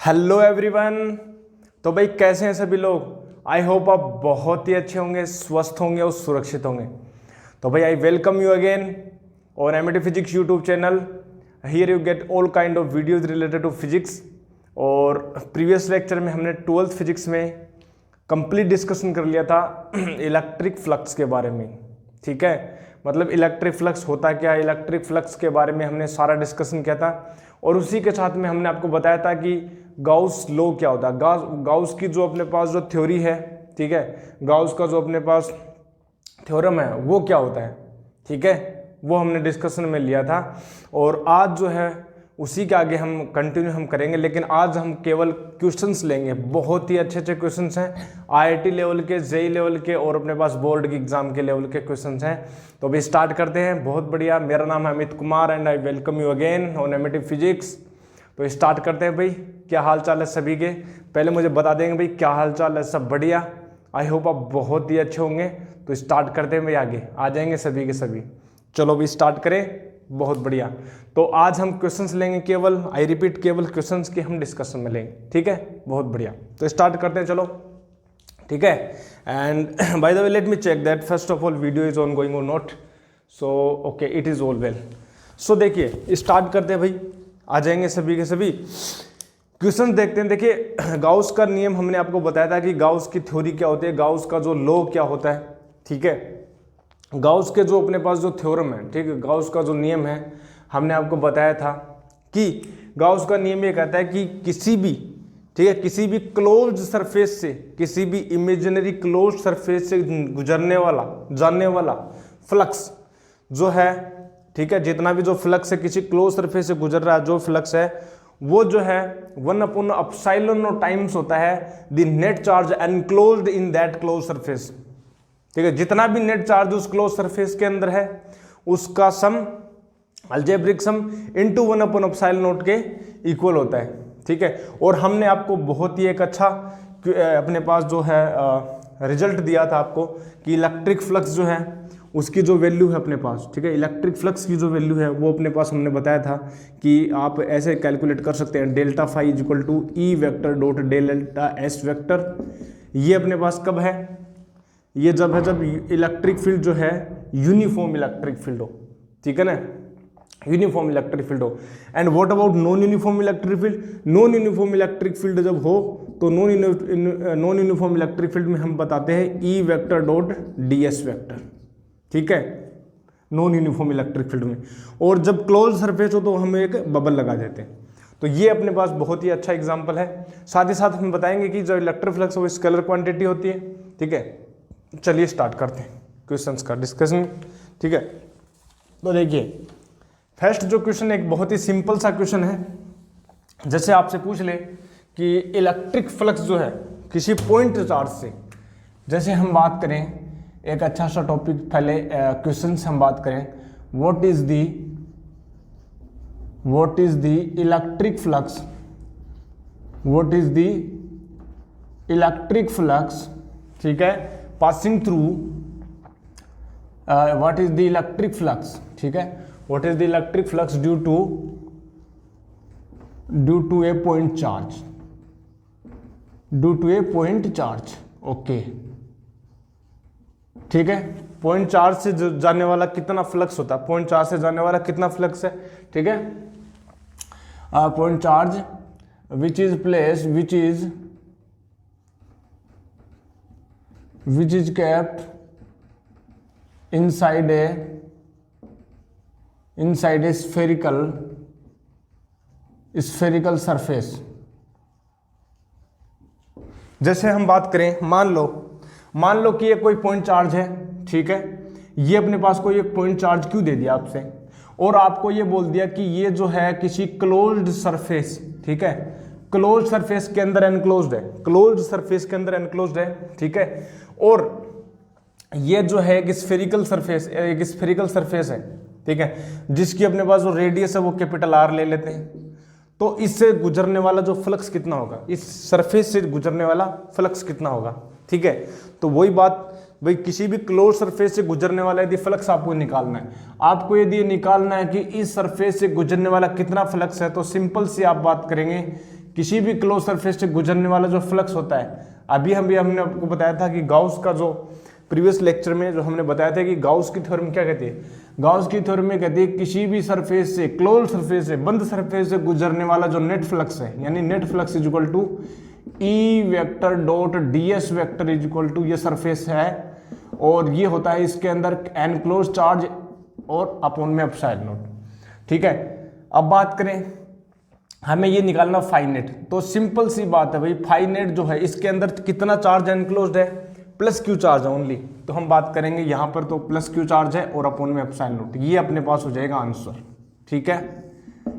Hello everyone. तो भाई कैसे हैं सभी लोग। आई होप आप बहुत ही अच्छे होंगे, स्वस्थ होंगे और सुरक्षित होंगे। तो भाई I welcome you again on MET physics YouTube channel. Here you get all kind of videos related to physics. और प्रीवियस लेक्चर में हमने 12th फिजिक्स में कंप्लीट डिस्कशन कर लिया था इलेक्ट्रिक फ्लक्स के बारे में। ठीक है, मतलब इलेक्ट्रिक फ्लक्स होता क्या है, इलेक्ट्रिक फ्लक्स के बारे में हमने सारा डिस्कशन किया था। और उसी के साथ में हमने आपको बताया था कि गाउस लॉ क्या होता है, गाउस की जो अपने पास जो थ्योरी है, ठीक है, गाउस का जो अपने पास थ्योरम है वो क्या होता है, ठीक है, वो हमने डिस्कशन में लिया था। और आज जो है उसी के आगे हम कंटिन्यू करेंगे, लेकिन आज हम केवल क्वेश्चंस लेंगे। बहुत ही अच्छे अच्छे क्वेश्चंस हैं, आईआईटी लेवल के, जेई लेवल के और अपने पास बोर्ड के एग्जाम के लेवल के क्वेश्चंस हैं। तो अभी स्टार्ट करते हैं। बहुत बढ़िया, मेरा नाम है Amit Kumar and I welcome you again on MET physics. तो स्टार्ट करते हैं भाई। क्या हाल चाल है सभी के, पहले मुझे बता देंगे भाई क्या हाल चाल है। सब बढ़िया, आई होप आप बहुत ही अच्छे होंगे। तो स्टार्ट करते हैं भाई, आगे आ जाएंगे सभी के सभी। चलो भाई स्टार्ट करें। बहुत बढ़िया। तो आज हम क्वेश्चंस लेंगे, केवल आई रिपीट, केवल क्वेश्चंस की हम डिस्कशन में लेंगे। ठीक है, बहुत बढ़िया। तो स्टार्ट करते हैं, चलो ठीक है। And by the way let me check that first of all video is on going और not. So okay, it is all well. So देखिए स्टार्ट करते हैं भाई, आ जाएंगे सभी के सभी। क्वेश्चन देखते हैं। देखिए गाउस का नियम हमने आपको बताया था कि गाउस की थ्योरी क्या होती है, गाउस का जो लॉ क्या होता है। ठीक है, गाउस के जो अपने पास जो थ्योरम है, ठीक है, गाउस का जो नियम है हमने आपको बताया था कि गाउस का नियम ये कहता है कि किसी भी, ठीक है, किसी भी क्लोज्ड सरफेस से, किसी भी इमेजिनरी क्लोज्ड सरफेस से गुजरने वाला, जानने वाला फ्लक्स जो है, ठीक है, जितना भी जो फ्लक्स है किसी क्लोज सरफेस से गुजर रहा है जो फ्लक्स है, वो जो है 1/ε टाइम्स होता है the net charge enclosed in that close surface. ठीक है, जितना भी नेट चार्ज उस क्लोज सरफेस के अंदर है उसका सम, अलजेब्रिक सम इनटू 1/ε के इक्वल होता है। ठीक है, और हमने आपको बहुत ही एक अच्छा अपने पास जो है रिजल्ट दिया था आपको कि इलेक्ट्रिक फ्लक्स जो है उसकी जो वैल्यू है अपने पास, ठीक है, इलेक्ट्रिक फ्लक्स की जो वैल्यू है वो अपने पास हमने बताया था कि आप ऐसे कैलकुलेट कर सकते हैं, delta phi equal to E vector dot delta S vector. ये अपने पास कब है, ये जब है जब इलेक्ट्रिक फील्ड जो है यूनिफॉर्म इलेक्ट्रिक फील्ड हो। ठीक है ना, यूनिफॉर्म इलेक्ट्रिक फील्ड हो। And what about non uniform electric field, non uniform electric field जब हो तो नॉन यूनिफॉर्म इलेक्ट्रिक फील्ड में हम बताते हैं ई vector dot D S vector. ठीक है, नॉन यूनिफॉर्म इलेक्ट्रिक फील्ड में। और जब क्लोज सरफेस हो तो हम एक बबल लगा देते हैं। तो ये अपने पास बहुत ही अच्छा एग्जांपल है। साथ ही साथ हम बताएंगे कि जो इलेक्ट्रिक फ्लक्स है वो स्केलर क्वांटिटी होती है। ठीक है, चलिए स्टार्ट करते हैं क्वेश्चंस का डिस्कशन। ठीक है, तो देखिए फर्स्ट जो क्वेश्चन एक बहुत ही सिंपल सा क्वेश्चन है। जैसे आपसे पूछ ले कि इलेक्ट्रिक फ्लक्स जो है किसी पॉइंट चार्ज से, जैसे हम बात करें एक अच्छा सा टॉपिक, पहले क्वेश्चन से हम बात करें, what is the electric flux, what is the electric flux, ठीक है, passing through, what is the electric flux, ठीक है, what is the electric flux due to a point charge, due to a point charge. Okay, ठीक है, point charge से जाने वाला कितना फ्लक्स होता है, पॉइंट चार्ज से जाने वाला कितना फ्लक्स है। ठीक है, point charge which is place, which is kept inside a spherical surface। जैसे हम बात करें, मान लो कि ये कोई पॉइंट चार्ज है। ठीक है, ये अपने पास कोई एक पॉइंट चार्ज क्यों दे दिया आपसे, और आपको ये बोल दिया कि ये जो है किसी क्लोज्ड सरफेस, ठीक है, क्लोज सरफेस के अंदर एनक्लोज्ड है, क्लोज सरफेस के अंदर एनक्लोज्ड है। ठीक है, और ये जो है एक स्फेरिकल सरफेस है। ठीक है, जिसकी अपने पास जो रेडियस है वो कैपिटल आर ले लेते हैं। तो इससे गुजरने वाला जो फ्लक्स कितना होगा, इस सरफेस से गुजरने वाला फ्लक्स कितना होगा। ठीक है, तो वही बात भाई, किसी भी क्लोज सरफेस से गुजरने वाला यदि फ्लक्स आपको निकालना है, आपको यदि निकालना है कि इस सरफेस से गुजरने वाला कितना फ्लक्स है, तो सिंपल सी आप बात करेंगे किसी भी क्लोज सरफेस से गुजरने वाला जो फ्लक्स होता है, अभी हमने आपको बताया था कि गाउस का जो प्रीवियस लेक्चर में जो हमने बताया था कि गाउस की थ्योरम क्या कहती है, गाउस की थ्योरम में कहती है किसी भी सरफेस से, क्लोज सरफेस से, बंद सरफेस से गुजरने वाला जो नेट फ्लक्स है, यानी net flux is equal to E vector dot ds vector is equal to ये सरफेस है और ये होता है इसके अंदर एनक्लोज चार्ज और अपॉन में एप्सिलॉन नॉट। ठीक है, अब बात करें हमें ये निकालना फाइनेट, तो सिंपल सी बात है भाई, फाइनेट जो है इसके अंदर कितना चार्ज एनक्लोज्ड है, प्लस क्यू चार्ज है ओनली, तो हम बात करेंगे यहाँ पर तो प्लस क्यू चार्ज है और अपॉन में एप्सिलॉन नॉट, ये अपने पास हो जाएगा आंसर। ठीक है,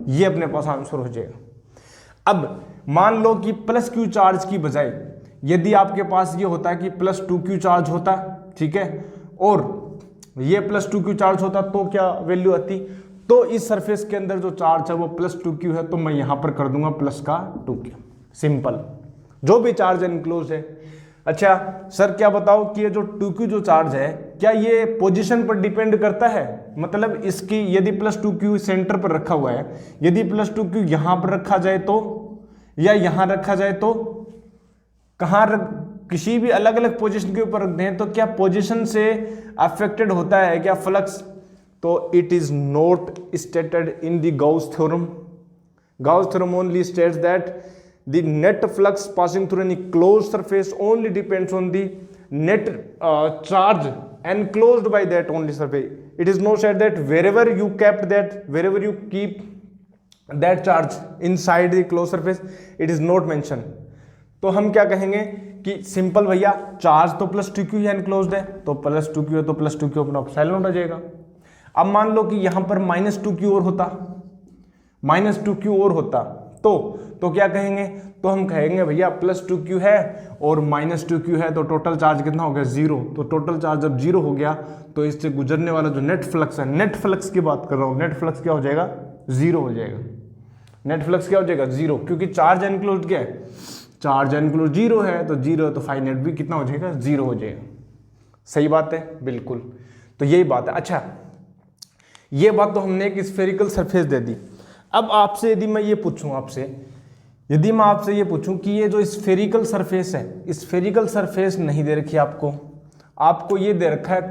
ये अपने पास आंसर हो जाएगा। अब मान लो कि प्लस क्यू चार्ज की बजाय यदि आपके पास ये होता है कि प्लस 2q चार्ज होता, ठीक है, और ये प्लस 2q चार्ज होता तो क्या वैल्यू आती, तो इस सरफेस के अंदर जो चार्ज है वो प्लस 2q है, तो मैं यहां पर कर दूंगा प्लस का 2q, सिंपल, जो भी चार्ज एनक्लोज है। अच्छा सर क्या बताओ कि ये जो 2q जो चार्ज है क्या ये पोजीशन पर डिपेंड करता है, मतलब इसकी यदि प्लस 2q सेंटर पर रखा हुआ है, यदि प्लस 2q यहां पर रखा जाए तो या यहां रखा जाए तो कहां किसी भी अलग अलग पोजीशन के ऊपर रख दें तो क्या पोजीशन से अफेक्टेड होता है क्या फ्लक्स, तो it is not stated in the Gauss theorem. Gauss theorem only states that the net flux passing through any closed surface only depends on the net charge enclosed by that only surface. It is not said that wherever you keep that charge inside the closed surface, it is not mentioned. तो हम क्या कहेंगे कि simple भैया charge तो plus 2q ही enclosed है, तो plus 2q है तो प्लस 2q अपना एप्सिलॉन हो जाएगा। अब मान लो कि यहां पर माइनस 2q और होता, माइनस 2q और होता तो क्या कहेंगे, तो हम कहेंगे भैया प्लस 2q है और माइनस 2q है तो टोटल चार्ज कितना हो गया 0, तो टोटल चार्ज जब 0 हो गया तो इससे गुजरने वाला जो नेट फ्लक्स है, नेट फ्लक्स की बात कर रहा हूं, नेट फ्लक्स क्या हो जाएगा 0 हो जाएगा, नेट फ्लक्स क्या हो जाएगा 0, क्योंकि चार्ज एनक्लोज्ड क्या है, चार्ज एनक्लोज्ड 0 है तो 0 है तो फाइनेट भी कितना हो जाएगा 0 हो जाएगा। सही बात है, बिल्कुल, तो यही बात है। अच्छा ये बात तो हमने एक स्फेरिकल सरफेस दे दी। अब आपसे यदि मैं ये पूछूं यदि मैं आपसे ये पूछूं कि ये जो स्फेरिकल सरफेस है, स्फेरिकल सरफेस नहीं दे रखी आपको ये दे रखा है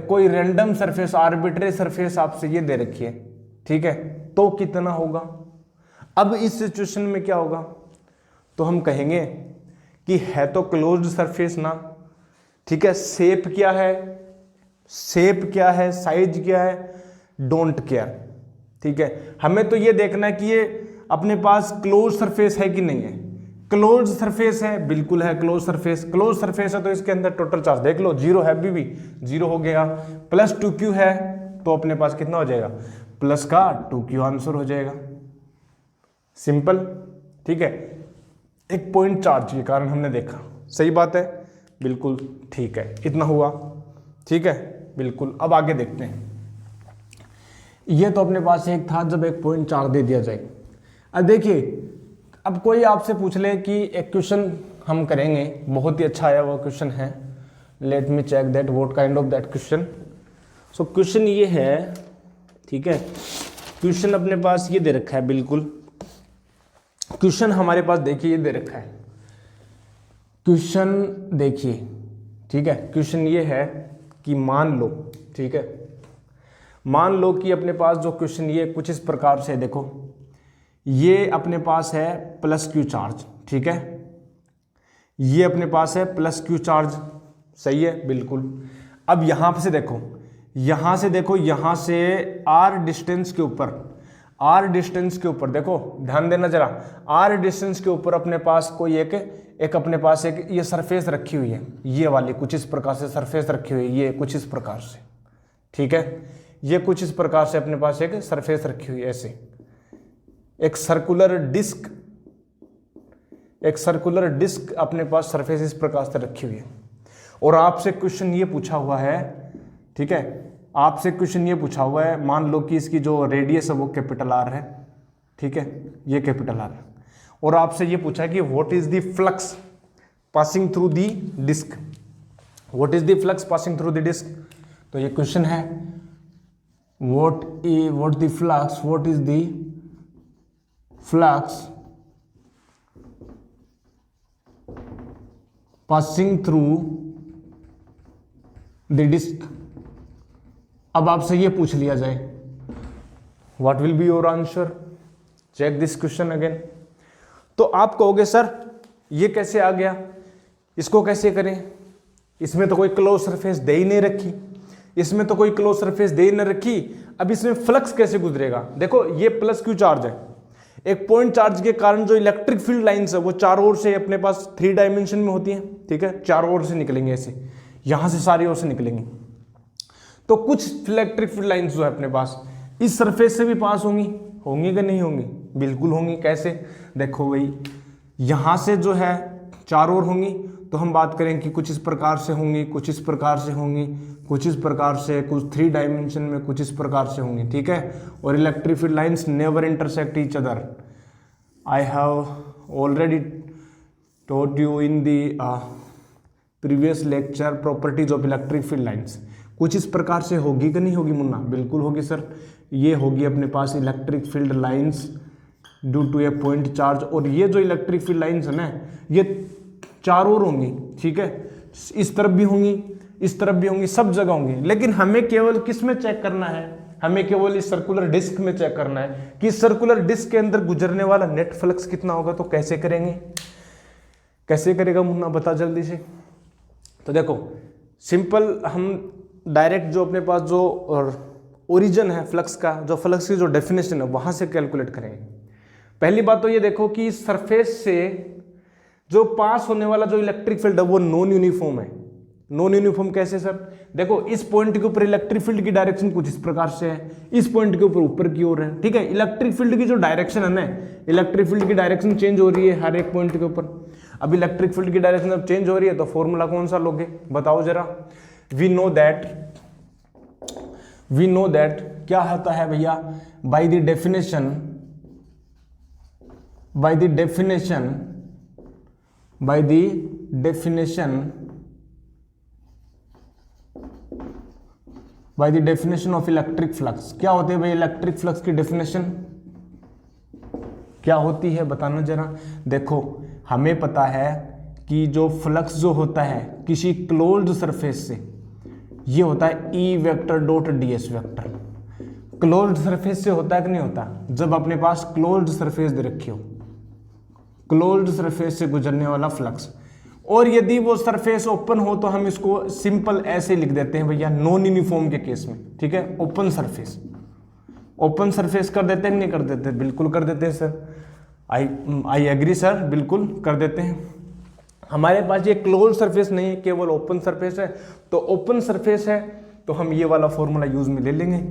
कोई रैंडम सरफेस, आर्बिट्रेरी सरफेस आपसे ये दे रखी है, ठीक है, तो कितना होगा। अब इस सिचुएशन में क्या होगा, तो हम कहेंगे कि है तो क्लोज्ड सरफेस ना, ठीक है, शेप क्या है, साइज क्या है, डोंट केयर, ठीक है, हमें तो ये देखना है कि ये अपने पास क्लोज सरफेस है कि नहीं है। क्लोज सरफेस है, बिल्कुल है क्लोज सरफेस है तो इसके अंदर टोटल चार्ज देख लो 0 है, अभी भी 0 हो गया, प्लस 2q है तो अपने पास कितना हो जाएगा प्लस का 2q आंसर हो जाएगा, सिंपल। ठीक है, एक पॉइंट चार्ज के कारण हमने देखा, सही बात है, बिल्कुल ठीक है, इतना हुआ, ठीक है, बिल्कुल। अब आगे देखते हैं, ये तो अपने पास एक था जब एक पॉइंट चार्ज दे दिया जाए। अब देखिए, अब कोई आपसे पूछ ले कि एक क्वेश्चन हम करेंगे, बहुत ही अच्छा आया वो क्वेश्चन है, let me check that what kind of that question. So question ये है, ठीक है, क्वेश्चन अपने पास ये दे रखा है, बिल्कुल क्वेश्चन हमारे पास देखिए ये दे रखा है, क्वेश्चन देखिए, ठीक है, क्वेश्चन ये है कि मान लो, ठीक है, मान लो कि अपने पास जो क्वेश्चन ये कुछ इस प्रकार से, देखो ये अपने पास है प्लस क्यू चार्ज, ठीक है, ये अपने पास है प्लस क्यू चार्ज, सही है, बिल्कुल। अब यहां से देखो, यहां से आर डिस्टेंस के ऊपर देखो, ध्यान देना जरा, आर डिस्टेंस के ऊपर अपने पास कोई एक अपने पास एक ये सरफेस रखी हुई है, ये वाली कुछ इस प्रकार से सरफेस रखी हुई है, ये कुछ इस प्रकार से, ठीक है, ये कुछ इस प्रकार से अपने पास एक सरफेस रखी हुई है, ऐसे एक सर्कुलर डिस्क अपने पास सरफेस इस प्रकार से रखी हुई है, और आपसे क्वेश्चन ये पूछा हुआ है, ठीक है, आपसे क्वेश्चन ये पूछा हुआ है, मान लो कि इसकी जो रेडियस है वो कैपिटल आर है, ठीक है, ये कैपिटल आर है, और आपसे ये पूछा है कि what is the flux passing through the disc, what is the flux passing through the disc, तो ये क्वेश्चन है, what is the flux passing through the disc. अब आपसे ये पूछ लिया जाए, what will be your answer? Check this question again. तो आप कहोगे सर ये कैसे आ गया, इसको कैसे करें, इसमें तो कोई क्लोज सरफेस दे ही नहीं रखी, इसमें तो कोई क्लोज सरफेस दे ही नहीं रखी, अब इसमें फ्लक्स कैसे गुजरेगा? देखो ये प्लस क्यू चार्ज है, एक पॉइंट चार्ज के कारण जो इलेक्ट्रिक फील्ड लाइंस है वो चारों ओर से अपने पास 3 डायमेंशन में होती है, ठीक है, चारों ओर से निकलेंगे ऐसे, यहां से सारी ओर से निकलेंगी। तो कुछ इलेक्ट्रिक फील्ड लाइंस जो है अपने पास इस सरफेस से भी पास होंगी, होंगी कि नहीं होंगी? बिल्कुल होंगी। कैसे? देखो भाई, यहां से जो है चारों ओर होंगी, तो हम बात करें कि कुछ इस प्रकार से होंगी, कुछ इस प्रकार से होंगी, कुछ इस प्रकार से, कुछ 3 डायमेंशन में कुछ इस प्रकार से होंगी, ठीक है। और electric field lines never intersect each other. I have already told you in the previous lecture properties of electric field lines. कुछ इस प्रकार से होगी कि नहीं होगी मुन्ना? बिल्कुल होगी सर। ये होगी अपने पास electric field lines due to a point charge. और ये जो इलेक्ट्रिक फील्ड लाइंस है ना, ये चारों ओर होंगी, ठीक है, इस तरफ भी होंगी, इस तरफ भी होंगी, सब जगह होंगी। लेकिन हमें केवल किस में चेक करना है? हमें केवल इस सर्कुलर डिस्क में चेक करना है कि सर्कुलर डिस्क के अंदर गुजरने वाला नेट फ्लक्स कितना होगा। तो कैसे करेंगे? कैसे करेगा मुन्ना, बता जल्दी से। तो देखो सिंपल, हम डायरेक्ट जो अपने पास जो ओरिजिन है फ्लक्स का, जो फ्लक्स की जो डेफिनेशन है वहां से कैलकुलेट करेंगे। पहली बात तो ये देखो कि इस सरफेस से जो पास होने वाला जो इलेक्ट्रिक फील्ड है वो नॉन यूनिफॉर्म है। नॉन यूनिफॉर्म कैसे सर? देखो इस पॉइंट के ऊपर इलेक्ट्रिक फील्ड की डायरेक्शन कुछ इस प्रकार से है, इस पॉइंट के ऊपर ऊपर की ओर है, ठीक है। इलेक्ट्रिक फील्ड की जो डायरेक्शन है ना, इलेक्ट्रिक फील्ड की डायरेक्शन चेंज हो रही है हर एक पॉइंट के ऊपर। अब इलेक्ट्रिक फील्ड की डायरेक्शन जब चेंज हो रही है तो फॉर्मूला कौन सा लोगे, बताओ जरा। वी नो दैट क्या होता है भैया, by the definition of electric flux. क्या होते हैं भाई इलेक्ट्रिक फ्लक्स की डेफिनेशन क्या होती है, बताना जरा। देखो हमें पता है कि जो फ्लक्स जो होता है किसी क्लोज्ड सरफेस से, ये होता है E vector dot ds vector. Closed surface से होता है कि नहीं होता? जब अपने पास क्लोज्ड सरफेस दे रखी हो, क्लोज्ड सरफेस से गुजरने वाला फ्लक्स। और यदि वो सरफेस ओपन हो तो हम इसको सिंपल ऐसे लिख देते हैं भैया, नॉन यूनिफॉर्म के केस में, ठीक है। ओपन सरफेस कर देते हैं, नहीं कर देते? बिल्कुल कर देते हैं सर। आई एग्री सर, बिल्कुल कर देते हैं। हमारे पास ये क्लोज सरफेस नहीं है, केवल ओपन सरफेस है। तो ओपन सरफेस है तो हम ये वाला फॉर्मूला यूज में ले लेंगे।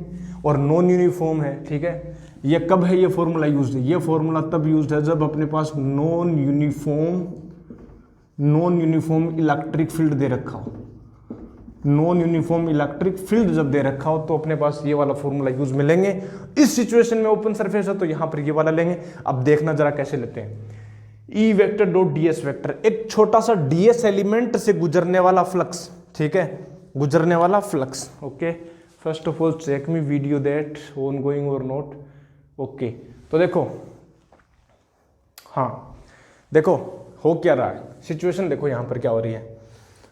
और नॉन यूनिफॉर्म है, ठीक है। ये कब है ये फॉर्मूला यूज? ये फॉर्मूला तब यूज है जब अपने पास नॉन यूनिफॉर्म इलेक्ट्रिक फील्ड दे रखा हो। नॉन यूनिफॉर्म इलेक्ट्रिक फील्ड जब दे रखा हो तो अपने पास ये वाला फॉर्मूला यूज में लेंगे। इस सिचुएशन में ओपन सरफेस है तो यहां पर ये वाला लेंगे। अब देखना जरा कैसे लेते हैं। E vector dot ds vector, एक छोटा सा ds एलिमेंट से गुजरने वाला फ्लक्स, ठीक है, गुजरने वाला flux. Okay, first of all check me video that on going और नॉट। ओके, तो देखो, हाँ देखो हो क्या रहा है, सिचुएशन देखो यहां पर क्या हो रही है।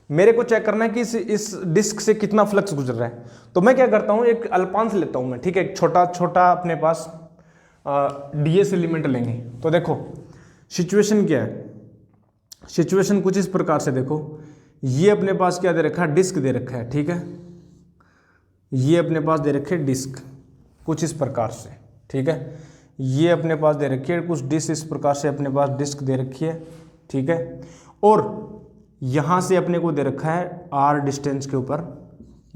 मेरे को चेक करना है कि इस डिस्क से कितना फ्लक्स गुजर रहा है। तो मैं क्या करता हूं, एक अल्पांश लेता हूं मैं, ठीक है, एक छोटा छोटा अपने पास ds एलिमेंट लेंगे। तो देखो सिचुएशन क्या है, सिचुएशन कुछ इस प्रकार से देखो, ये अपने पास क्या दे रखा है, डिस्क दे रखा है, ठीक है। ये अपने पास दे रखे डिस्क कुछ इस प्रकार से, ठीक है। ये अपने पास दे रखी है कुछ डिस्क इस प्रकार से, अपने पास डिस्क दे रखी है, ठीक है। और यहां से अपने को दे रखा है r डिस्टेंस के ऊपर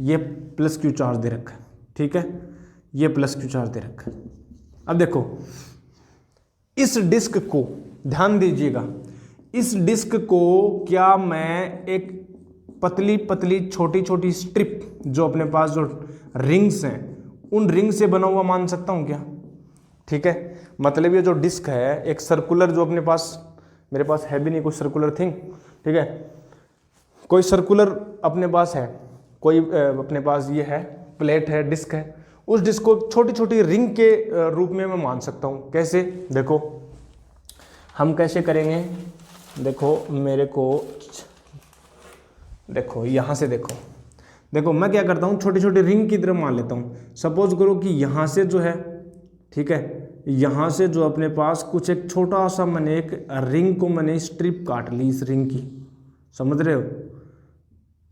ये प्लस क्यू चार्ज दे रखा है, ठीक है। ये प्लस क्यू चार्ज दे रखा है। अब देखो इस डिस्क को ध्यान दीजिएगा, इस डिस्क को क्या मैं एक पतली पतली छोटी छोटी स्ट्रिप जो अपने पास जो रिंग्स हैं उन रिंग से बना हुआ मान सकता हूं क्या, ठीक है। मतलब ये जो डिस्क है एक सर्कुलर, जो अपने पास, मेरे पास है भी नहीं कुछ सर्कुलर थिंग, ठीक है, कोई सर्कुलर अपने पास है, कोई अपने पास ये है प्लेट है, डिस्क है, उस डिस्क को छोटी छोटी रिंग के रूप में मैं मान सकता हूं। कैसे? देखो हम कैसे करेंगे, देखो मेरे को देखो यहाँ से देखो, देखो मैं क्या करता हूँ, छोटी छोटी रिंग की तरह मान लेता हूँ। सपोज करो कि यहाँ से जो है, ठीक है, यहाँ से जो अपने पास कुछ एक छोटा सा मैंने एक रिंग को मैंने स्ट्रिप काट ली इस रिंग की, समझ रहे हो,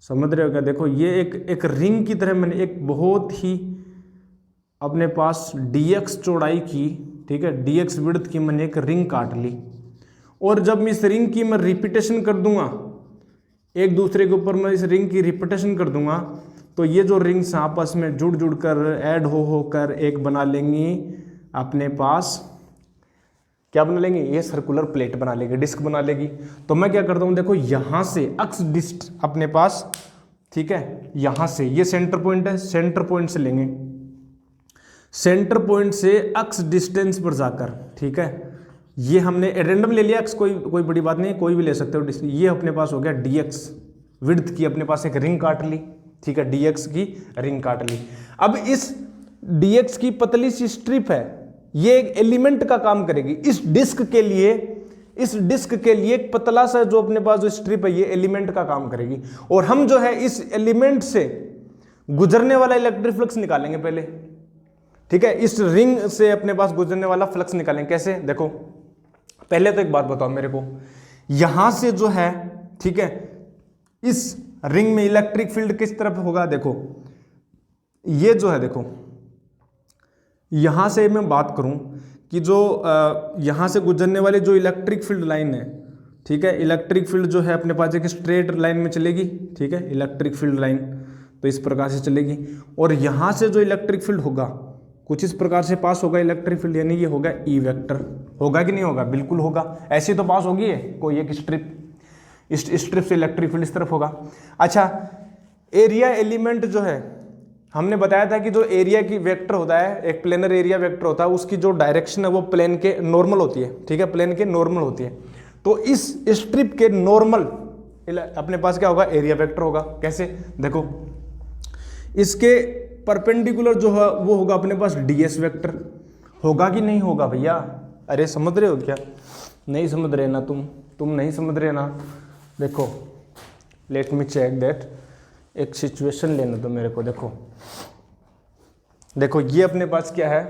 समझ रहे हो क्या? देखो ये एक रिंग की तरह मैंने एक बहुत ही अपने पास dx चौड़ाई की, ठीक है, dx विड्थ की मैंने एक रिंग काट ली। और जब मैं इस रिंग की मैं रिपीटेशन कर दूंगा, एक दूसरे के ऊपर मैं इस रिंग की रिपीटेशन कर दूंगा, तो ये जो रिंग्स आपस में जुड़ जुड़ कर ऐड हो कर एक बना लेंगी अपने पास, क्या बना लेंगे, ये सर्कुलर प्लेट बना लेगी, डिस्क बना लेगी। तो मैं क्या करता हूँ, देखो यहाँ से अक्स डिस्ट अपने पास, ठीक है, यहाँ से ये सेंटर पॉइंट है, सेंटर पॉइंट से लेंगे, सेंटर पॉइंट से अक्स डिस्टेंस पर जाकर, ठीक है, ये हमने रैंडम ले लिया, कोई बड़ी बात नहीं, कोई भी ले सकते हो। ये अपने पास हो गया dx विड्थ की अपने पास एक रिंग काट ली, ठीक है, dx की रिंग काट ली। अब इस dx की पतली सी स्ट्रिप है, ये एक एलिमेंट का काम करेगी इस डिस्क के लिए, इस डिस्क के लिए एक पतला सा जो अपने पास जो स्ट्रिप है ये एलिमेंट का काम करेगी। और हम जो है इस एलिमेंट से गुजरने वाला इलेक्ट्रिक फ्लक्स निकालेंगे पहले, ठीक है, इस रिंग से अपने पास गुजरने वाला फ्लक्स निकालेंगे। कैसे? देखो पहले तो एक बात बताओ मेरे को, यहां से जो है, ठीक है, इस रिंग में इलेक्ट्रिक फील्ड किस तरफ होगा? देखो ये जो है, देखो यहां से मैं बात करूं कि जो यहां से गुजरने वाली जो इलेक्ट्रिक फील्ड लाइन है, ठीक है, इलेक्ट्रिक फील्ड जो है अपने पास एक स्ट्रेट लाइन में चलेगी, ठीक है, इलेक्ट्रिक फील्ड लाइन तो इस प्रकार से चलेगी। और यहां से जो इलेक्ट्रिक फील्ड होगा कुछ इस प्रकार से पास होगा इलेक्ट्रिक फील्ड, यानी ये होगा ई वेक्टर। होगा कि नहीं होगा? बिल्कुल होगा, ऐसी तो पास होगी है कोई एक स्ट्रिप, इस स्ट्रिप से इलेक्ट्रिक फील्ड इस तरफ होगा। अच्छा, एरिया एलिमेंट जो है हमने बताया था कि जो एरिया की वेक्टर होता है, एक प्लेनर एरिया वेक्टर होता है, उसकी जो डायरेक्शन है वो प्लेन के नॉर्मल होती है, ठीक है, प्लेन के नॉर्मल होती है। तो इस स्ट्रिप के नॉर्मल अपने पास क्या होगा? एरिया वेक्टर होगा। कैसे? देखो इसके परपेंडिकुलर जो है वो होगा अपने पास ds वेक्टर। होगा कि नहीं होगा भैया? अरे समझ रहे हो क्या? नहीं समझ रहे ना तुम नहीं समझ रहे ना? देखो लेट मी चेक दैट, एक सिचुएशन लेना तो मेरे को। देखो ये अपने पास क्या है?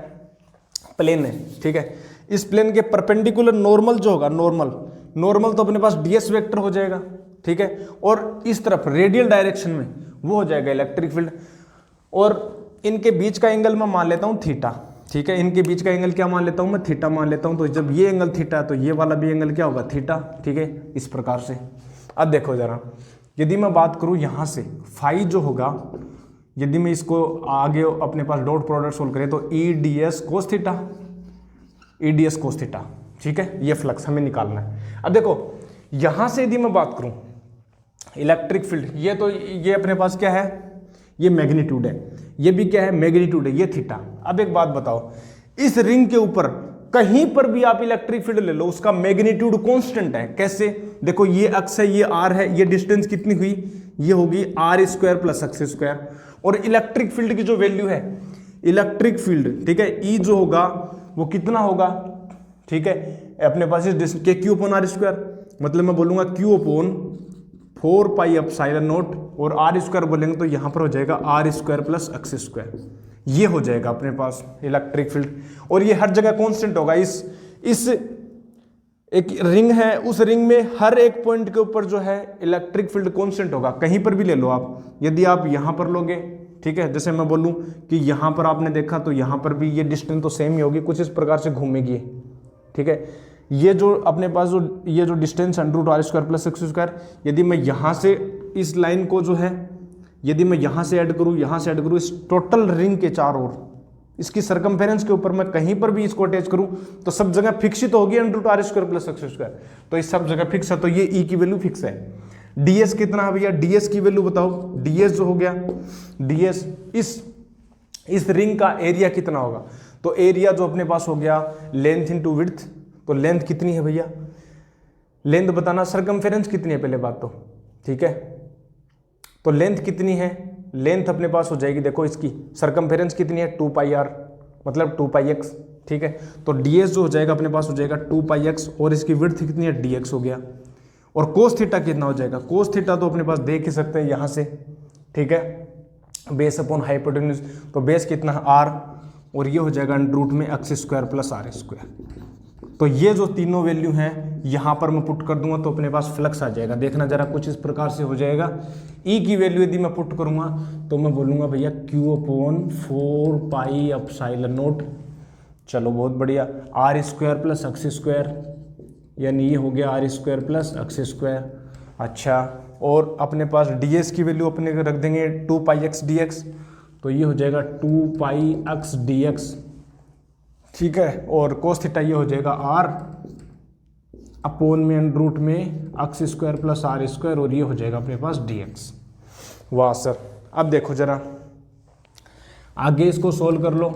प्लेन है, ठीक है, इस प्लेन के परपेंडिकुलर नॉर्मल जो होगा, नॉर्मल तो अपने पास ds वेक्टर हो जाएगा, ठीक है, और इस तरफ रेडियल डायरेक्शन में वो हो जाएगा इलेक्ट्रिक फील्ड। और इनके बीच का एंगल मैं मान लेता हूँ थीटा, ठीक है, इनके बीच का एंगल क्या मान लेता हूँ मैं? थीटा मान लेता हूँ। तो जब ये एंगल थीटा तो ये वाला भी एंगल क्या होगा? थीटा, ठीक है, इस प्रकार से। अब देखो जरा, यदि मैं बात करूँ यहाँ से फाई जो होगा, यदि मैं इसको आगे अपने पास डॉट प्रोडक्ट सोल्व करें तो E D S cos theta, E D S कोस थीटा, ठीक है, ये फ्लक्स हमें निकालना है। अब देखो यहाँ से यदि मैं बात करूँ इलेक्ट्रिक फील्ड, ये तो ये अपने पास क्या है? ये मैग्नीट्यूड है, ये भी क्या है? मैग्नीट्यूड है, ये थीटा। अब एक बात बताओ, इस रिंग के ऊपर कहीं पर भी आप इलेक्ट्रिक फील्ड ले लो, उसका मैग्नीट्यूड कांस्टेंट है। कैसे? देखो ये अक्स है, ये आर है, ये डिस्टेंस कितनी हुई? ये होगी r square plus x square. और इलेक्ट्रिक फील्ड की जो वैल्यू है, इलेक्ट्रिक फील्ड, ठीक है, ई जो होगा वो कितना होगा? ठीक है, अपने पास इस के क्यू अपॉन आर स्क्वायर, मतलब मैं बोलूंगा q upon 4 pi epsilon naught, और आर स्क्वायर बोलेंगे तो यहाँ पर हो जाएगा r square plus x square. ये हो जाएगा अपने पास इलेक्ट्रिक फील्ड, और ये हर जगह कांस्टेंट होगा। इस एक रिंग है, उस रिंग में हर एक पॉइंट के ऊपर जो है इलेक्ट्रिक फील्ड कांस्टेंट होगा। कहीं पर भी ले लो आप, यदि आप यहाँ पर लोगे, ठीक है, जैसे मैं बोलूँ कि यहाँ पर आपने देखा तो यहाँ पर भी ये डिस्टेंस तो सेम ही होगी, कुछ इस प्रकार से घूमेगी, ठीक है। ये जो अपने पास जो ये जो distance under root r square plus x square, यदि मैं यहाँ से इस लाइन को जो है, यदि मैं यहाँ से ऐड करूँ, यहाँ से ऐड करूँ, इस टोटल रिंग के चारों ओर इसकी सरकमफेरेंस के ऊपर मैं कहीं पर भी इसको अटैच करूँ तो सब जगह फिक्स ही तो होगी under root r square plus x square. तो इस सब जगह फिक्स है, तो ये ई की वैल्यू फिक्स है। ds कितना है भैया? ds की वैल्यू बताओ। ds जो हो गया, ds इस रिंग का एरिया कितना होगा? तो एरिया जो अपने पास हो गया लेंथ इनटू विड्थ, तो लेंथ कितनी है भैया? लेंथ बताना। सरकमफेरेंस कितनी है पहले बात तो, ठीक है, तो लेंथ कितनी है? लेंथ अपने पास हो जाएगी, देखो इसकी सरकमफेरेंस कितनी है? 2 पाई आर, मतलब 2 पाई एक्स, ठीक है। तो ds जो हो जाएगा अपने पास हो जाएगा 2 पाई एक्स, और इसकी विड्थ कितनी है? dx हो गया। और कोस थीटा कितना हो जाएगा, कोस थीटा तो अपने पास देख ही सकते हैं यहाँ से, ठीक है, बेस अपॉन हाइपोटेन्यूज, तो बेस कितना है r, और ये हो जाएगा अंडर रूट में x square plus are square. तो ये जो तीनों वैल्यू हैं यहाँ पर मैं पुट कर दूंगा तो अपने पास फ्लक्स आ जाएगा। देखना जरा कुछ इस प्रकार से हो जाएगा। ई की वैल्यू यदि मैं पुट करूँगा तो मैं बोलूँगा भैया Q upon 4 pi epsilon naught, चलो बहुत बढ़िया, r square plus x square, यानी ये हो गया r square plus x square. अच्छा, और अपने पास ds की वैल्यू अपने रख देंगे 2 पाई एक्स डी एक्स, तो ये हो जाएगा 2 पाई एक्स डी एक्स, ठीक है, और कोस थीटा ये हो जाएगा r अपोन में अंडर रूट में x square plus are square, और ये हो जाएगा अपने पास dx। वाह सर, अब देखो जरा आगे इसको सोल्व कर लो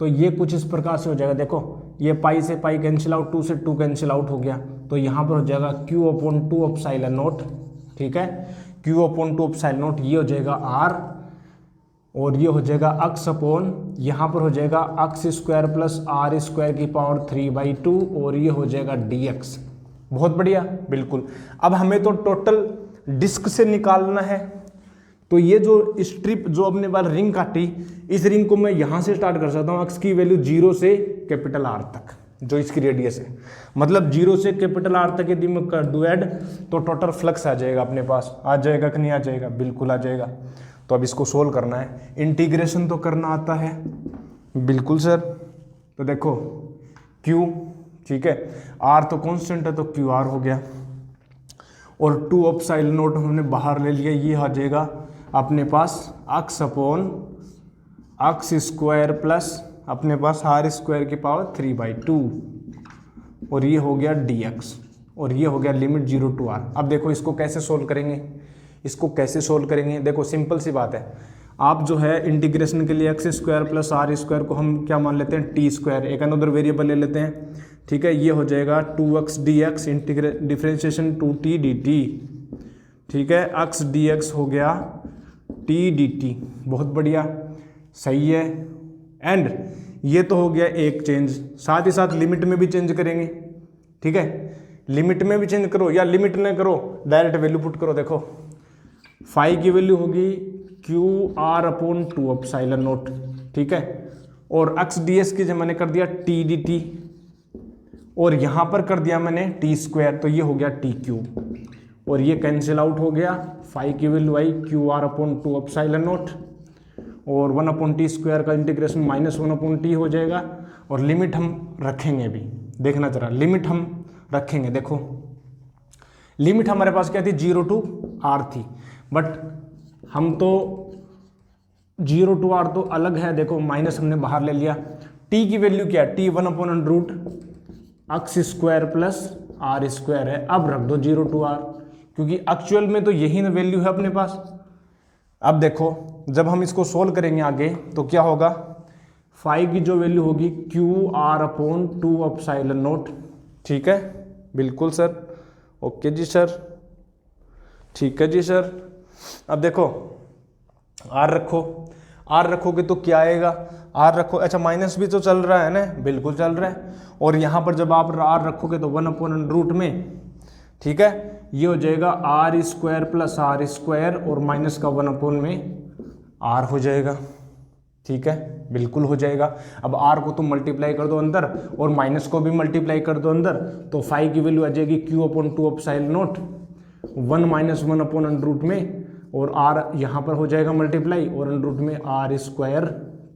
तो ये कुछ इस प्रकार से हो जाएगा। देखो ये पाई से पाई कैंसिल आउट, 2 से 2 कैंसिल आउट हो गया, तो यहाँ पर हो जाएगा Q अपॉन 2 एप्सिलॉन नॉट, ठीक है, Q अपॉन 2 एप्सिलॉन नॉट, ये हो जाएगा r, और ये हो जाएगा x अपॉन, यहाँ पर हो जाएगा x square plus are square की पावर 3/2, और ये हो जाएगा dx। बहुत बढ़िया, बिल्कुल। अब हमें तो टोटल डिस्क से निकालना है, तो ये जो स्ट्रिप जो अपने पास रिंग काटी, इस रिंग को मैं यहाँ से स्टार्ट कर सकता हूँ, x की वैल्यू 0 से कैपिटल R तक, जो इसकी रेडियस है, मतलब 0 से कैपिटल R तक यदि मैं कर दूँ ऐड, तो टोटल फ्लक्स आ जाएगा अपने पास। आ जाएगा कि नहीं आ जाएगा, बिल्कुल आ जाएगा। तो अब इसको सोल्व करना है, इंटीग्रेशन तो करना आता है, बिल्कुल सर। तो देखो Q, ठीक है, R तो कांस्टेंट है तो QR हो गया, और 2 एप्सिलॉन नॉट हमने बाहर ले लिया, ये आ जाएगा अपने पास x upon x square plus अपने पास आर स्क्वायर की पावर 3/2, और ये हो गया dx, और ये हो गया लिमिट 0 to r। अब देखो इसको कैसे सोल्व करेंगे, इसको कैसे सोल्व करेंगे, देखो सिंपल सी बात है, आप जो है इंटीग्रेशन के लिए x square plus are square को हम क्या मान लेते हैं, टी स्क्वायर, एक अनदर वेरिएबल ले लेते हैं, ठीक है, ये हो जाएगा 2x dx differentiation 2t dt, ठीक है, x dx हो गया t dt, बहुत बढ़िया, सही है। एंड ये तो हो गया एक चेंज, साथ ही साथ लिमिट में भी चेंज करेंगे, ठीक है, लिमिट में भी चेंज करो या लिमिट न करो, डायरेक्ट वैल्यू पुट करो। देखो फाई की वैल्यू होगी QR अपॉन 2 एप्सिलॉन नॉट, ठीक है, और x ds की जब मैंने कर दिया t dt, और यहाँ पर कर दिया मैंने t स्क्वायर, तो ये हो गया t क्यूब, और ये कैंसिल आउट हो गया, फाई की वैल्यू आई QR अपॉन 2 एप्सिलॉन नॉट, और 1 अपॉन टी स्क्वायर का इंटीग्रेशन -1 अपॉन टी हो जाएगा, और लिमिट हम रखेंगे अभी, देखना जरा, लिमिट हम रखेंगे। देखो लिमिट हमारे पास क्या थी, 0 to r थी, बट हम तो 0 to r तो अलग है, देखो माइनस हमने बाहर ले लिया, t की वैल्यू क्या है, t 1 upon under root x square plus are square है। अब रख दो 0 to r, क्योंकि एक्चुअल में तो यही ना वैल्यू है अपने पास। अब देखो जब हम इसको सोल्व करेंगे आगे तो क्या होगा, फाई की जो वैल्यू होगी QR अपॉन 2 एप्सिलॉन नॉट, ठीक है, बिल्कुल सर, ओके जी सर, ठीक है जी सर। अब देखो R रखो, R रखोगे तो क्या आएगा, R रखो, अच्छा माइनस भी तो चल रहा है ना, बिल्कुल चल रहा है, और यहाँ पर जब आप R रखोगे तो 1 अपॉन अंडर रूट में, ठीक है, ये हो जाएगा r square plus are square, और माइनस का 1 अपॉन में R हो जाएगा, ठीक है, बिल्कुल हो जाएगा। अब R को तुम मल्टीप्लाई कर दो अंदर, और माइनस को भी मल्टीप्लाई कर दो अंदर, तो फाई की वैल्यू आ जाएगी Q upon 2 epsilon naught 1 minus 1 upon under root में, और R यहाँ पर हो जाएगा मल्टीप्लाई, और अंडर रूट में are square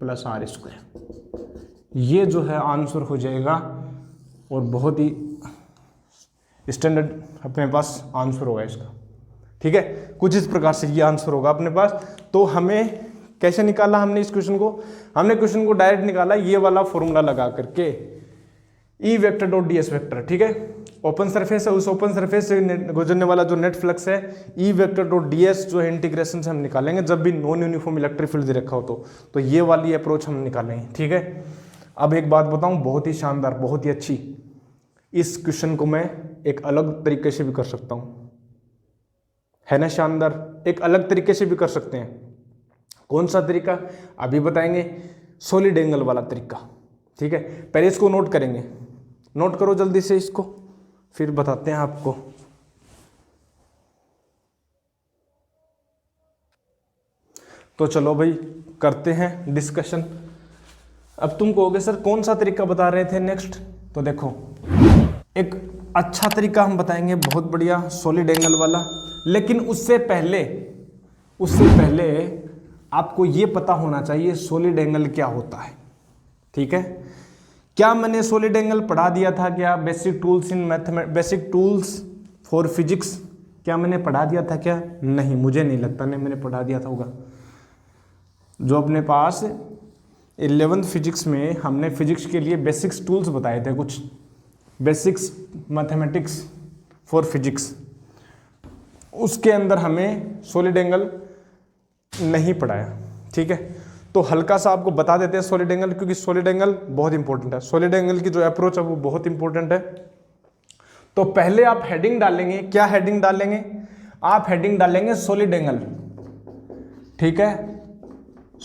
plus are square. ये जो है आंसर हो जाएगा, और बहुत ही स्टैंडर्ड अपने पास आंसर होगा इसका, ठीक है, कुछ इस प्रकार से ये आंसर होगा अपने पास। तो हमें कैसे निकाला हमने इस क्वेश्चन को, हमने क्वेश्चन को डायरेक्ट निकाला ये वाला फॉर्मूला लगा करके, ई vector dot D S vector, ठीक है, ओपन सरफेस है, उस ओपन सरफेस से गुजरने वाला जो नेट फ्लक्स है ई वेक्टर डॉट डी एस, जो है इंटीग्रेशन से हम निकालेंगे जब भी नॉन यूनिफॉर्म इलेक्ट्रिक फील्ड दे रखा हो तो ये वाली अप्रोच हम निकालेंगे, ठीक है। अब एक बात बताऊं, बहुत ही शानदार, बहुत ही अच्छी, इस क्वेश्चन को मैं एक अलग तरीके से भी कर सकता हूं, है ना शानदार, एक अलग तरीके से भी कर सकते हैं। कौन सा तरीका अभी बताएंगे, सॉलिड एंगल वाला तरीका, ठीक है। पहले इसको नोट करेंगे, नोट करो जल्दी से इसको, फिर बताते हैं आपको। तो चलो भाई करते हैं डिस्कशन। अब तुम कहोगे सर कौन सा तरीका बता रहे थे नेक्स्ट, तो देखो एक अच्छा तरीका हम बताएंगे, बहुत बढ़िया सॉलिड एंगल वाला। लेकिन उससे पहले आपको ये पता होना चाहिए सॉलिड एंगल क्या होता है, ठीक है। क्या मैंने सॉलिड एंगल पढ़ा दिया था क्या? बेसिक टूल्स फॉर फिजिक्स क्या मैंने पढ़ा दिया था क्या? नहीं, मुझे नहीं लगता मैंने पढ़ा दिया था होगा। जो अपने पास 11th फिजिक्स में हमने फिजिक्स के लिए बेसिक्स टूल्स बताए थे, कुछ बेसिक्स मैथमेटिक्स फॉर फिजिक्स, उसके अंदर हमें सॉलिड एंगल नहीं पढ़ाया, ठीक है। तो हल्का सा आपको बता देते हैं सॉलिड एंगल, क्योंकि सॉलिड एंगल बहुत इंपॉर्टेंट है। सॉलिड एंगल की जो अप्रोच है वो बहुत इंपॉर्टेंट है। तो पहले आप हेडिंग डालेंगे, क्या हेडिंग डालेंगे? आप हेडिंग डालेंगे सॉलिड एंगल, ठीक है।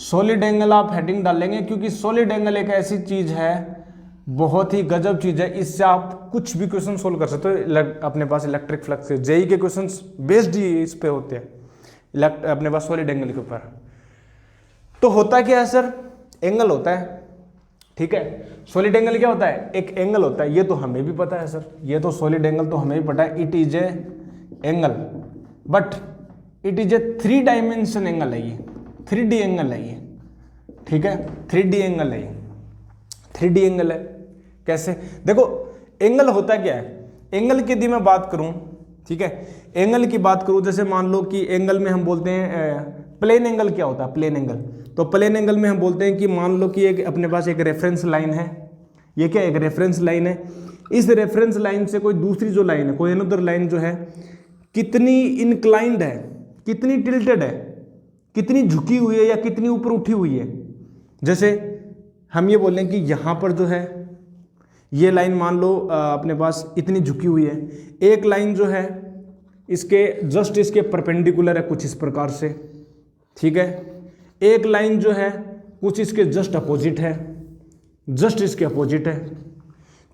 सॉलिड एंगल आप हेडिंग डालेंगे, क्योंकि सॉलिड एंगल एक ऐसी चीज है, बहुत ही गजब चीज है। इससे आप कुछ भी क्वेश्चन सोल्व कर सकते हो। अपने पास इलेक्ट्रिक फ्लक्स, जेई के क्वेश्चंस बेस्ड ही इस पे होते हैं, अपने पास सॉलिड एंगल के ऊपर। तो होता क्या है सर? एंगल होता है, ठीक है। सॉलिड एंगल क्या होता है? एक एंगल होता है, ये तो हमें भी पता है सर, ये तो सॉलिड एंगल तो हमें भी पता है, it is A angle, but it is a 3 dimension angle है, ये 3D एंगल है ये, ठीक है। 3D एंगल है ये, 3D एंगल है। कैसे? देखो एंगल होता क्या है, एंगल की यदि मैं बात करूं, ठीक है, एंगल की बात करूं, जैसे मान लो कि एंगल में हम बोलते हैं प्लेन एंगल। क्या होता है प्लेन एंगल? तो प्लेन एंगल में हम बोलते हैं कि मान लो कि एक अपने पास एक रेफरेंस लाइन है, ये क्या एक रेफरेंस लाइन है, इस रेफरेंस लाइन से कोई दूसरी जो लाइन है, कोई अनदर लाइन जो है, कितनी इंक्लाइंड है, कितनी टिल्टेड है, कितनी झुकी हुई है या कितनी ऊपर उठी हुई है। जैसे हम ये बोलें कि यहाँ पर जो है ये लाइन मान लो अपने पास इतनी झुकी हुई है, एक लाइन जो है इसके जस्ट इसके परपेंडिकुलर है कुछ इस प्रकार से, ठीक है। एक लाइन जो है कुछ इसके जस्ट अपोजिट है, जस्ट इसके अपोजिट है।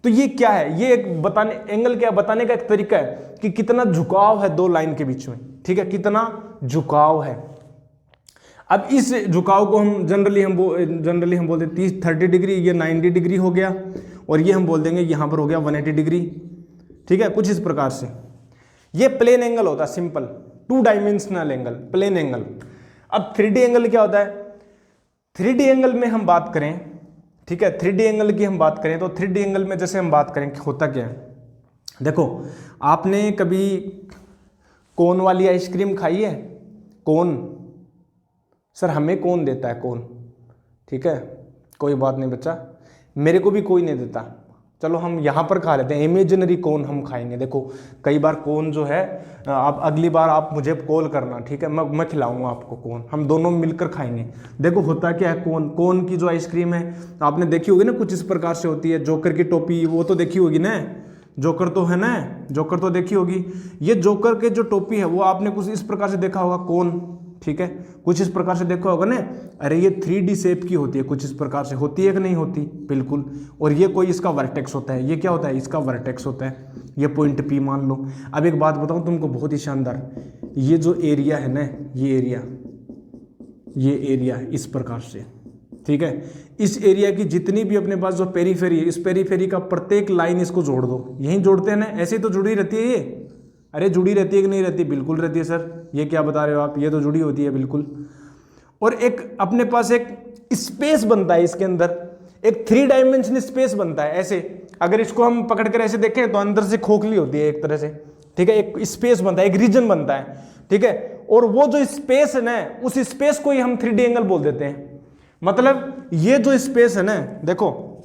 तो ये क्या है? ये एक बताने, एंगल क्या बताने का एक तरीका है कि कितना झुकाव है दो लाइन के बीच में, ठीक है, कितना झुकाव है। अब इस झुकाव को हम जनरली हम बोलते हैं 30 डिग्री, ये 90 डिग्री हो गया, और ये हम बोल देंगे यहाँ पर हो गया 180 डिग्री, ठीक है, कुछ इस प्रकार से। ये प्लेन एंगल होता है, simple 2 dimensional angle, plane angle. अब 3D एंगल क्या होता है? 3D एंगल में हम बात करें, ठीक है, 3D एंगल की हम बात करें तो 3D एंगल में जैसे हम बात करें होता क्या है, देखो आपने कभी कोन वाली आइसक्रीम खाई है? कोन, सर हमें कौन देता है कोन, ठीक है, कोई बात नहीं बच्चा, मेरे को भी कोई नहीं देता, चलो हम यहाँ पर खा लेते हैं, इमेजिनरी कोन हम खाएंगे। देखो कई बार कोन जो है, आप अगली बार आप मुझे कॉल करना, ठीक है, मैं खिलाऊंगा आपको कोन, हम दोनों मिलकर खाएंगे। देखो होता क्या है, कोन की जो आइसक्रीम है आपने देखी होगी ना, कुछ इस प्रकार से होती है, जोकर की टोपी वो तो देखी होगी ना, जोकर तो है ना, जोकर तो देखी होगी। ये जोकर के जो टोपी है वो आपने कुछ इस प्रकार से देखा होगा, कोन, ठीक है, कुछ इस प्रकार से देखा होगा ना। अरे ये 3D शेप की होती है, कुछ इस प्रकार से होती है कि नहीं होती? बिल्कुल। और ये कोई इसका वर्टेक्स होता है, ये क्या होता है? इसका वर्टेक्स होता है, ये पॉइंट P मान लो। अब एक बात बताऊं तुमको बहुत ही शानदार, ये जो एरिया है ना, ये एरिया इस प्रकार से, ठीक है, इस एरिया की जितनी भी अपने पास जो पेरीफेरी है, इस पेरीफेरी का प्रत्येक लाइन इसको जोड़ दो, यहीं जोड़ते हैं ना, ऐसे तो जुड़ी रहती है ये। अरे जुड़ी रहती है कि नहीं रहती? बिल्कुल रहती है सर, ये क्या बता रहे हो आप, ये तो जुड़ी होती है बिल्कुल। और एक अपने पास एक स्पेस बनता है, इसके अंदर एक 3 डायमेंशनल स्पेस बनता है ऐसे। अगर इसको हम पकड़ कर ऐसे देखें तो अंदर से खोखली होती है एक तरह से, ठीक है, एक स्पेस बनता है, एक रीजन बनता है, ठीक है। और वो जो स्पेस है ना, उस स्पेस को ही हम 3D एंगल बोल देते हैं। मतलब ये जो स्पेस है ना, देखो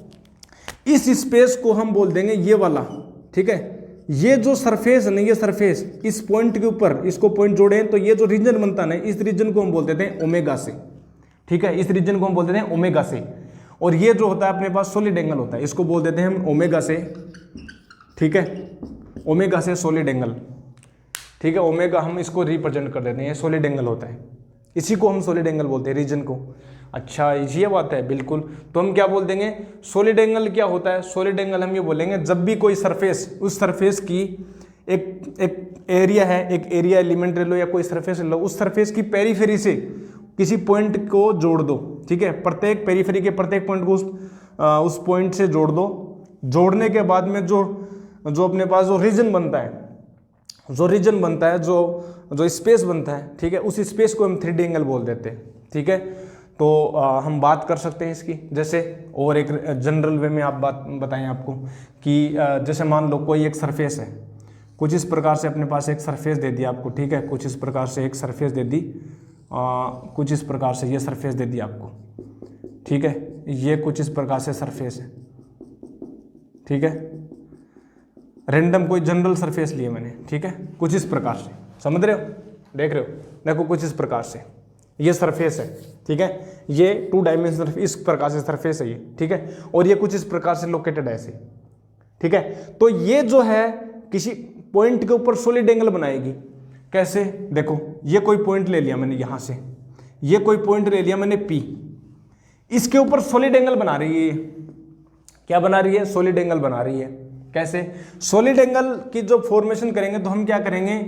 इस स्पेस को हम बोल देंगे ये वाला, ठीक है, ये जो सरफेस है ना, ये सरफेस इस पॉइंट के ऊपर इसको पॉइंट जोड़े तो ये जो रीजन बनता है ना, इस रीजन को हम बोल देते हैं ओमेगा से, ठीक है, इस रीजन को हम बोल देते हैं ओमेगा से। और ये जो होता है अपने पास सॉलिड एंगल होता है, इसको बोल देते हैं हम ओमेगा से, ठीक है, ओमेगा से सॉलिड एंगल, ठीक है, ओमेगा हम इसको रिप्रेजेंट कर देते हैं, ये सॉलिड एंगल होता है, इसी को हम सॉलिड एंगल बोलते हैं, रीजन को। अच्छा ये बात है, बिल्कुल। तो हम क्या बोल देंगे, सॉलिड एंगल क्या होता है? सॉलिड एंगल हम ये बोलेंगे जब भी कोई सरफेस, उस सरफेस की एक एरिया है, एक एरिया एलिमेंट ले लो या कोई सरफेस ले लो, उस सरफेस की पेरीफेरी से किसी पॉइंट को जोड़ दो, ठीक है, प्रत्येक पेरीफेरी के प्रत्येक पॉइंट को उस पॉइंट से जोड़ दो। जोड़ने के बाद में जो अपने पास जो रीजन बनता है, जो स्पेस बनता है, ठीक है, उस स्पेस को हम 3D एंगल बोल देते हैं, ठीक है। तो हम बात कर सकते हैं इसकी, जैसे और एक जनरल वे में आप बात बताएं आपको कि जैसे मान लो कोई एक सरफेस है, कुछ इस प्रकार से अपने पास एक सरफेस दे दी आपको, ठीक है, कुछ इस प्रकार से एक सरफेस दे दी, कुछ इस प्रकार से ये सरफेस दे दी आपको, ठीक है, ये कुछ इस प्रकार से सरफेस है, ठीक है, रैंडम कोई जनरल सरफेस लिए मैंने, ठीक है, कुछ इस प्रकार से, समझ रहे हो, देख रहे हो, देखो कुछ इस प्रकार से ये सरफेस है, ठीक है, ये 2 डायमेंशनल इस प्रकार से सरफेस है ये, ठीक है, और ये कुछ इस प्रकार से लोकेटेड है ऐसे, ठीक है। तो ये जो है किसी पॉइंट के ऊपर सॉलिड एंगल बनाएगी। कैसे, देखो ये कोई पॉइंट ले लिया मैंने यहां से, ये कोई पॉइंट ले लिया मैंने P, इसके ऊपर सॉलिड एंगल बना रही है, क्या बना रही है, सॉलिड एंगल बना रही है। कैसे, सॉलिड एंगल की जो फॉर्मेशन करेंगे तो हम क्या करेंगे,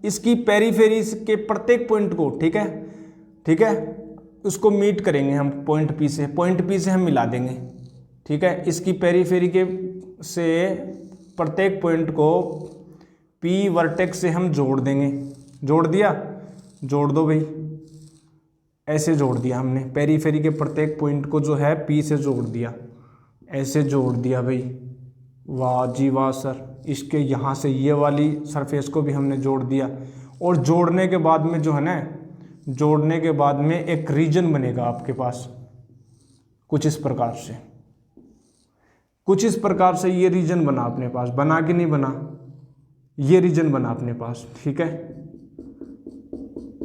इसकी पेरीफेरी के प्रत्येक पॉइंट को, ठीक है, उसको मीट करेंगे हम पॉइंट P से हम मिला देंगे, ठीक है, इसकी पेरीफेरी के से प्रत्येक पॉइंट को P वर्टेक्स से हम जोड़ देंगे। जोड़ दिया, जोड़ दो भाई, ऐसे जोड़ दिया हमने, पेरीफेरी के प्रत्येक पॉइंट को जो है P से जोड़ दिया, ऐसे जोड़ दिया भाई, वाह जी वाह सर। इसके यहाँ से ये वाली सरफेस को भी हमने जोड़ दिया, और जोड़ने के बाद में जो है ना, जोड़ने के बाद में एक रीजन बनेगा आपके पास कुछ इस प्रकार से, कुछ इस प्रकार से ये रीजन बना अपने पास, बना कि नहीं बना, ये रीजन बना अपने पास, ठीक है।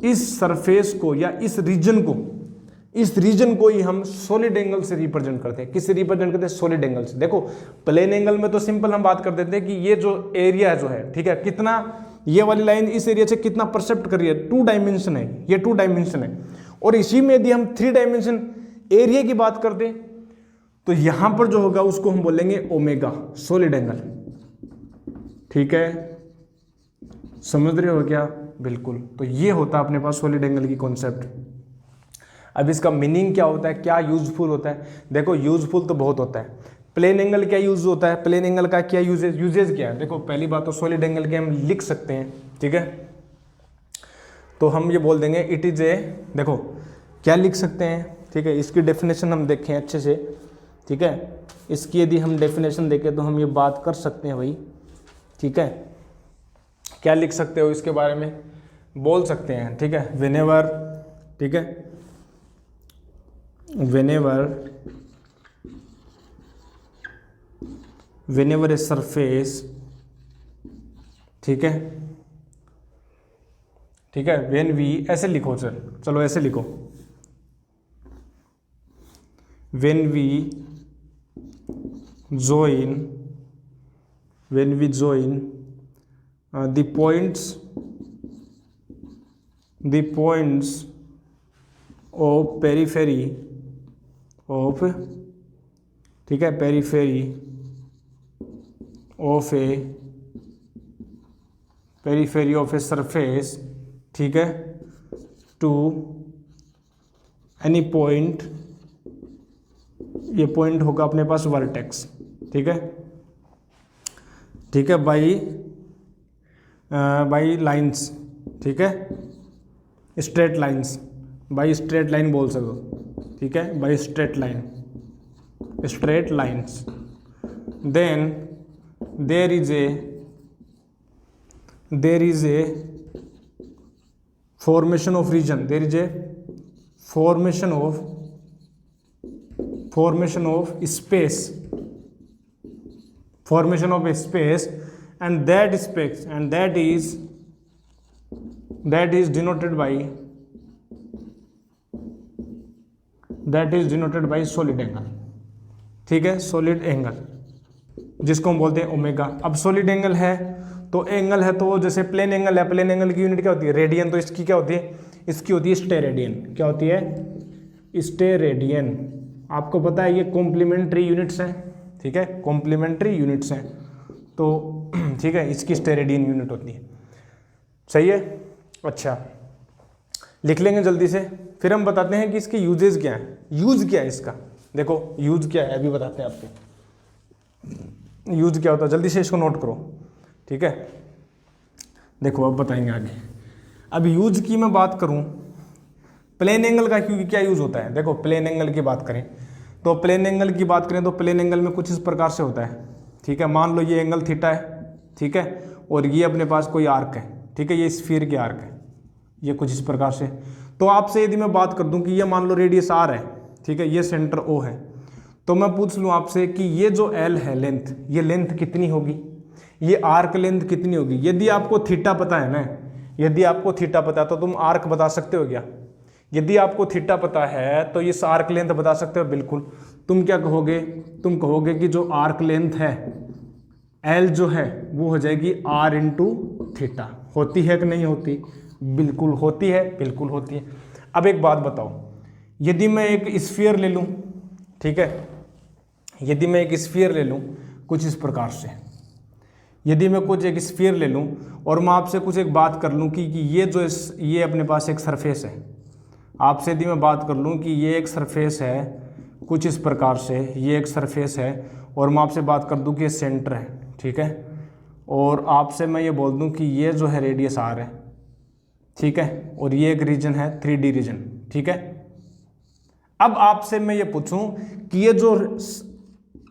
इस सरफेस को या इस रीजन को ही हम सॉलिड एंगल से रिप्रेजेंट करते हैं। किससे रिप्रेजेंट करते हैं, सॉलिड एंगल से। देखो प्लेन एंगल में तो सिंपल हम बात कर देते हैं कि ये जो एरिया जो है, ठीक है, कितना ये वाली लाइन इस एरिया से कितना परसेप्ट कर रही है, 2 डायमेंशन है, ये 2 डायमेंशन है। और इसी में यदि हम 3 डायमेंशन एरिया की बात करते हैं तो यहां पर जो होगा उसको हम बोलेंगे ओमेगा, सॉलिड एंगल, ठीक है, समझ रहे हो क्या, बिल्कुल। तो ये होता है अपने पास सॉलिड एंगल की कॉन्सेप्ट। अब इसका मीनिंग क्या होता है, क्या यूजफुल होता है, देखो यूजफुल तो बहुत होता है। प्लेन एंगल क्या यूज होता है, प्लेन एंगल का क्या यूजेज क्या है, देखो पहली बात तो सॉलिड एंगल के हम लिख सकते हैं, ठीक है, तो हम ये बोल देंगे इट इज ए, देखो क्या लिख सकते हैं, ठीक है, इसकी डेफिनेशन हम देखें अच्छे से, ठीक है, इसकी यदि हम डेफिनेशन देखें तो हम ये बात कर सकते हैं भाई, ठीक है, क्या लिख सकते हो इसके बारे में बोल सकते हैं, ठीक है, व्हेनेवर, ठीक है, whenever a surface, ठीक है, when we, ऐसे लिखो चलो ऐसे लिखो, when we join the points of periphery of, ठीक है, periphery of a surface, ठीक है, to any point, ये पॉइंट होगा अपने पास वर्टेक्स, ठीक है, बाई लाइंस, ठीक है, straight lines, by straight line बोल सको, ठीक है, by straight lines, then there is a formation of region, there is a formation of space, and that is denoted by solid angle, ठीक है, सॉलिड एंगल जिसको हम बोलते हैं ओमेगा। अब सॉलिड एंगल है तो जैसे प्लेन एंगल है, प्लेन एंगल की यूनिट क्या होती है, रेडियन, तो इसकी क्या होती है, इसकी होती है स्टेरेडियन। क्या होती है, स्टेरेडियन। आपको पता है ये कॉम्प्लीमेंट्री यूनिट्स हैं, ठीक है, कॉम्प्लीमेंट्री यूनिट्स हैं, तो ठीक है, इसकी स्टेरेडियन यूनिट होती है, सही है। अच्छा लिख लेंगे जल्दी से, फिर हम बताते हैं कि इसके यूजेस क्या है, यूज क्या है इसका। देखो यूज क्या है अभी बताते हैं आपको, यूज क्या होता है, जल्दी से इसको नोट करो, ठीक है। देखो अब बताएंगे आगे। अब यूज की मैं बात करूं, प्लेन एंगल का क्योंकि क्या यूज होता है। देखो प्लेन एंगल की बात करें तो प्लेन एंगल की बात करें तो प्लेन एंगल में कुछ इस प्रकार से होता है, ठीक है। मान लो ये एंगल थीटा है, ठीक है, और ये अपने पास कोई आर्क है, ठीक है, ये स्फीयर की आर्क है, ये कुछ इस प्रकार से। तो आपसे यदि मैं बात कर दूं कि ये मान लो रेडियस आर है, ठीक है, ये सेंटर ओ है, तो मैं पूछ लूं आपसे कि ये जो एल है लेंथ, ये लेंथ कितनी होगी, ये आर्क लेंथ कितनी होगी। यदि आपको थीटा पता है ना, यदि आपको थीटा पता है तो तुम आर्क बता सकते हो क्या। यदि आपको थीटा पता है तो इस आर्क लेंथ बता सकते हो, बिल्कुल। तुम क्या कहोगे, तुम कहोगे कि जो आर्क लेंथ है एल जो है वो हो जाएगी आर इंटू थीटा। होती है कि नहीं होती, बिल्कुल होती है, बिल्कुल होती है। अब एक बात बताओ, यदि मैं एक स्फीयर ले लूं, ठीक है, यदि मैं एक स्फीयर ले लूं कुछ इस प्रकार से, यदि मैं कुछ एक स्फीयर ले लूं और मैं आपसे कुछ एक बात कर लूं कि ये जो ये अपने पास एक सरफेस है, आपसे यदि मैं बात कर लूं कि ये एक सरफेस है कुछ इस प्रकार से, ये एक सरफेस है, और मैं आपसे बात कर दूं कि ये सेंटर है, ठीक है, और आपसे मैं ये बोल दूं कि ये जो है रेडियस आर है, ठीक है, और ये एक रीजन है 3D रीजन, ठीक है। अब आपसे मैं ये पूछूं कि ये जो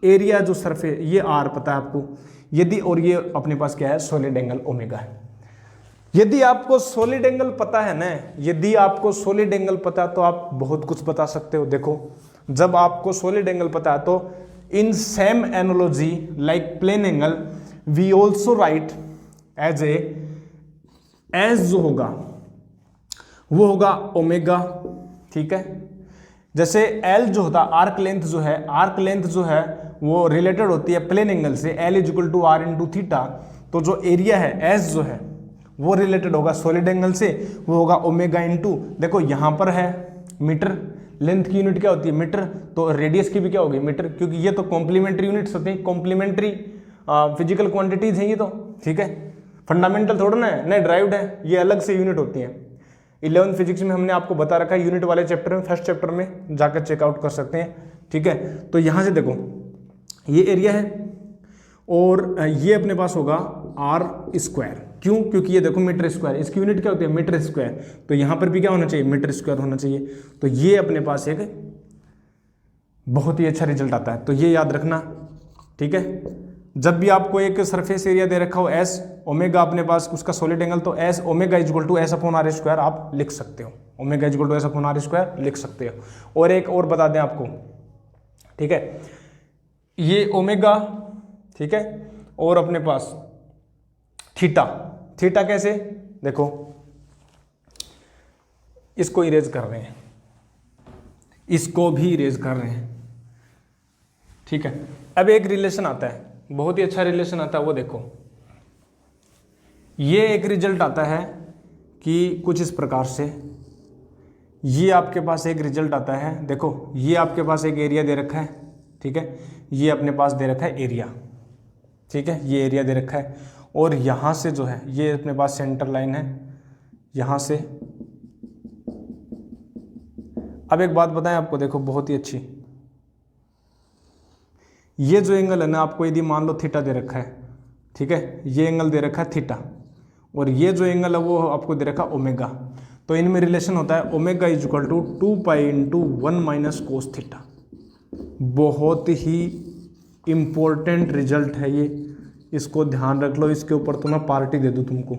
एरिया जो सरफेस, ये आर पता है आपको, यदि, और ये अपने पास क्या है सॉलिड एंगल ओमेगा है। यदि आपको सॉलिड एंगल पता है ना, यदि आपको सॉलिड एंगल पता है तो आप बहुत कुछ बता सकते हो। देखो जब आपको सॉलिड एंगल पता है तो in same analogy like plane angle we also write as जो होगा वो होगा ओमेगा, ठीक है। जैसे एल जो होता है आर्क लेंथ जो है, आर्क लेंथ जो है वो रिलेटेड होती है प्लेन एंगल से, l is equal to r into theta. तो जो एरिया है एस जो है वो रिलेटेड होगा सॉलिड एंगल से, वो होगा ओमेगा इंटू, देखो यहाँ पर है मीटर, लेंथ की यूनिट क्या होती है मीटर, तो रेडियस की भी क्या होगी मीटर, क्योंकि ये तो कॉम्प्लीमेंट्री यूनिट्स होती हैं, कॉम्प्लीमेंट्री फिजिकल क्वांटिटीज हैं ये तो, ठीक है। फंडामेंटल थोड़ा ना है, नहीं ड्राइव्ड है, ये अलग से यूनिट होती हैं। 11th फिजिक्स में हमने आपको बता रखा है, यूनिट वाले चैप्टर में, फर्स्ट चैप्टर में जाकर चेकआउट कर सकते हैं, ठीक है। तो यहाँ से देखो ये एरिया है और ये अपने पास होगा आर स्क्वायर, क्यों, क्योंकि ये देखो मीटर स्क्वायर, इसकी यूनिट क्या होती है मीटर स्क्वायर, तो यहाँ पर भी क्या होना चाहिए मीटर स्क्वायर होना चाहिए। तो ये अपने पास एक बहुत ही अच्छा रिजल्ट आता है, तो ये याद रखना, ठीक है। जब भी आपको एक सरफेस एरिया दे रखा हो एस, ओमेगा अपने पास उसका सॉलिड एंगल, तो s omega is equal to s upon r square आप लिख सकते हो, omega is equal to s upon r square लिख सकते हो। और एक और बता दें आपको, ठीक है, ये ओमेगा, ठीक है, और अपने पास थीटा, थीटा कैसे, देखो इसको इरेज कर रहे हैं, इसको भी इरेज कर रहे हैं, ठीक है। अब एक रिलेशन आता है, बहुत ही अच्छा रिलेशन आता है, वो देखो ये एक रिजल्ट आता है कि कुछ इस प्रकार से, ये आपके पास एक रिजल्ट आता है, देखो ये आपके पास एक एरिया दे रखा है, ठीक है, ये अपने पास दे रखा है एरिया, ठीक है, ये एरिया दे रखा है, और यहाँ से जो है ये अपने पास सेंटर लाइन है यहाँ से। अब एक बात बताएं आपको, देखो बहुत ही अच्छी, ये जो एंगल है ना आपको यदि मान लो थीटा दे रखा है, ठीक है, ये एंगल दे रखा है थीटा, और ये जो एंगल है वो आपको दे रखा ओमेगा, तो इनमें रिलेशन होता है omega is equal to 2 pi into 1 minus cos theta. बहुत ही इम्पोर्टेंट रिजल्ट है ये, इसको ध्यान रख लो, इसके ऊपर तो मैं पार्टी दे दूँ तुमको,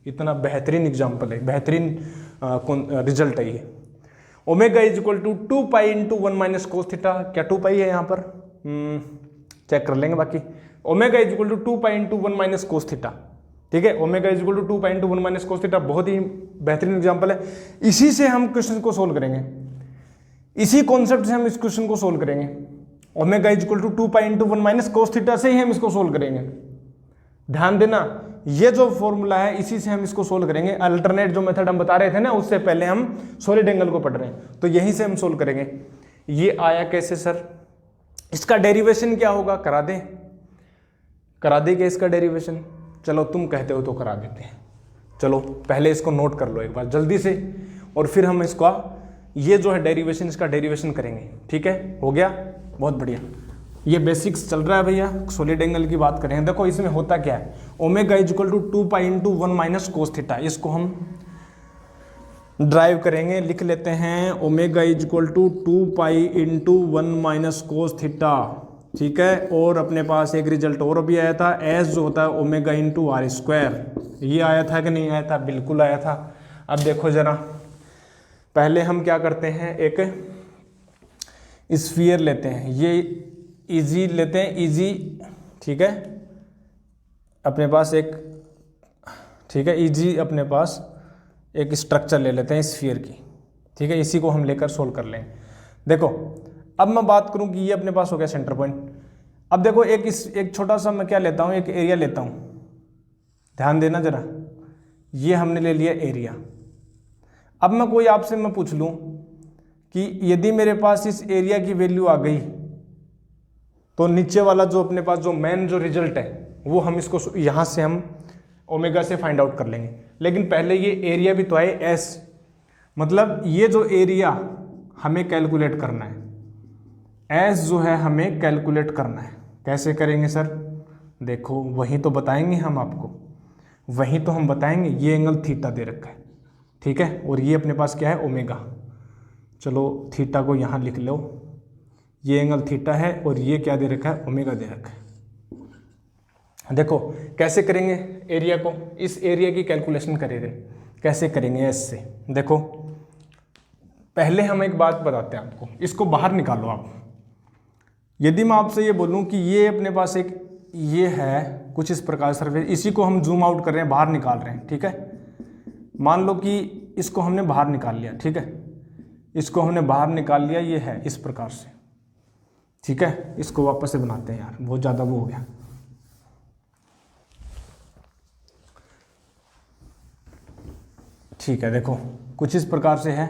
इतना बेहतरीन एग्जाम्पल है, बेहतरीन रिजल्ट है ये। Omega is equal to 2 pi into 1 minus cos theta, क्या 2 पाई है यहाँ पर, चेक कर लेंगे बाकी। Omega is equal to 2 pi into 1 minus cos theta, ठीक है, omega is equal to 2 pi into 1 minus cos theta, बहुत ही बेहतरीन एग्जाम्पल है। इसी से हम क्वेश्चन को सोल्व करेंगे, इसी कॉन्सेप्ट से हम इस क्वेश्चन को सोल्व करेंगे। Omega is equal to 2 pi into 1 minus cos theta से ही हम इसको सोल्व करेंगे। ध्यान देना, ये जो फॉर्मूला है इसी से हम इसको सोल्व करेंगे। अल्टरनेट जो मेथड हम बता रहे थे ना, उससे पहले हम सॉलिड एंगल को पढ़ रहे हैं, तो यहीं से हम सोल्व करेंगे। ये आया कैसे सर, इसका डेरिवेशन क्या होगा, करा दें, करा दें क्या इसका डेरिवेशन, चलो तुम कहते हो तो करा देते हैं। चलो पहले इसको नोट कर लो एक बार जल्दी से, और फिर हम इसका ये जो है डेरिवेशन, इसका डेरिवेशन करेंगे। ठीक है, हो गया, बहुत बढ़िया। ये बेसिक्स चल रहा है भैया। सॉलिड एंगल की बात करें, देखो इसमें होता क्या है, omega is equal to 2 pi into 1 minus cos theta. इसको हम ड्राइव करेंगे, लिख लेते हैं omega is equal to 2 pi into 1 minus cos theta. ठीक है, और अपने पास एक रिजल्ट और भी आया था, एस जो होता है ओमेगा इंटू आर स्क्वायर। ये आया था कि नहीं आया था? बिल्कुल आया था। अब देखो जरा, पहले हम क्या करते हैं, एक स्फीयर लेते हैं, ये इजी लेते हैं, इजी। ठीक है, अपने पास एक, ठीक है, इजी अपने पास एक स्ट्रक्चर ले लेते हैं स्फीयर की। ठीक है, इसी को हम लेकर सोल्व कर लेंगे। देखो अब मैं बात करूं कि ये अपने पास हो गया सेंटर पॉइंट। अब देखो एक छोटा सा मैं क्या लेता हूं, एक एरिया लेता हूं, ध्यान देना जरा, ये हमने ले लिया एरिया। अब मैं कोई आपसे मैं पूछ लूं कि यदि मेरे पास इस एरिया की वैल्यू आ गई तो नीचे वाला जो अपने पास जो मेन जो रिजल्ट है वो हम इसको यहां से हम ओमेगा से फाइंड आउट कर लेंगे। लेकिन पहले ये एरिया भी तो आए एस, मतलब ये जो एरिया हमें कैलकुलेट करना है, एस जो है हमें कैलकुलेट करना है। कैसे करेंगे सर? देखो वही तो बताएंगे हम आपको, वही तो हम बताएंगे। ये एंगल थीटा दे रखा है, ठीक है, और ये अपने पास क्या है, ओमेगा। चलो थीटा को यहाँ लिख लो, ये एंगल थीटा है और ये क्या दे रखा है, ओमेगा दे रखा है। देखो कैसे करेंगे एरिया को, इस एरिया की कैलकुलेशन करेंगे, कैसे करेंगे एस से। देखो पहले हम एक बात बताते हैं आपको, इसको बाहर निकालो आप। यदि मैं आपसे ये बोलूं कि ये अपने पास एक ये है कुछ इस प्रकार सरफेस, इसी को हम जूम आउट कर रहे हैं, बाहर निकाल रहे हैं। ठीक है, मान लो कि इसको हमने बाहर निकाल लिया। ठीक है, इसको हमने बाहर निकाल लिया, ये है इस प्रकार से। ठीक है, इसको वापस से बनाते हैं यार, बहुत ज़्यादा वो हो गया। ठीक है, देखो कुछ इस प्रकार से है,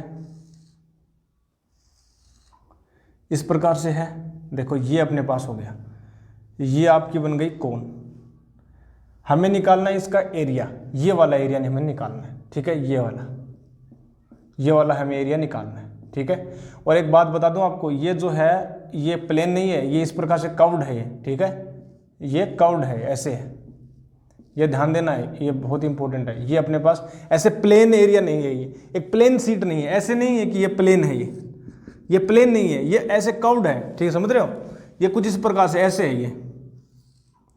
इस प्रकार से है। देखो ये अपने पास हो गया, ये आपकी बन गई कोन। हमें निकालना है इसका एरिया, ये वाला एरिया नहीं हमें निकालना है। ठीक है, ये वाला हमें एरिया निकालना है। ठीक है, और एक बात बता दूं आपको, ये जो है ये प्लेन नहीं है, ये इस प्रकार से कर्व्ड है ये। ठीक है, ये कर्व्ड है, ऐसे है, ये ध्यान देना है, ये बहुत इंपॉर्टेंट है। ये अपने पास ऐसे प्लेन एरिया नहीं है, ये एक प्लेन सीट नहीं है, ऐसे नहीं है कि ये प्लेन है, ये प्लेन नहीं है, ये ऐसे कर्व्ड है। ठीक है, समझ रहे हो? ये कुछ इस प्रकार से ऐसे है,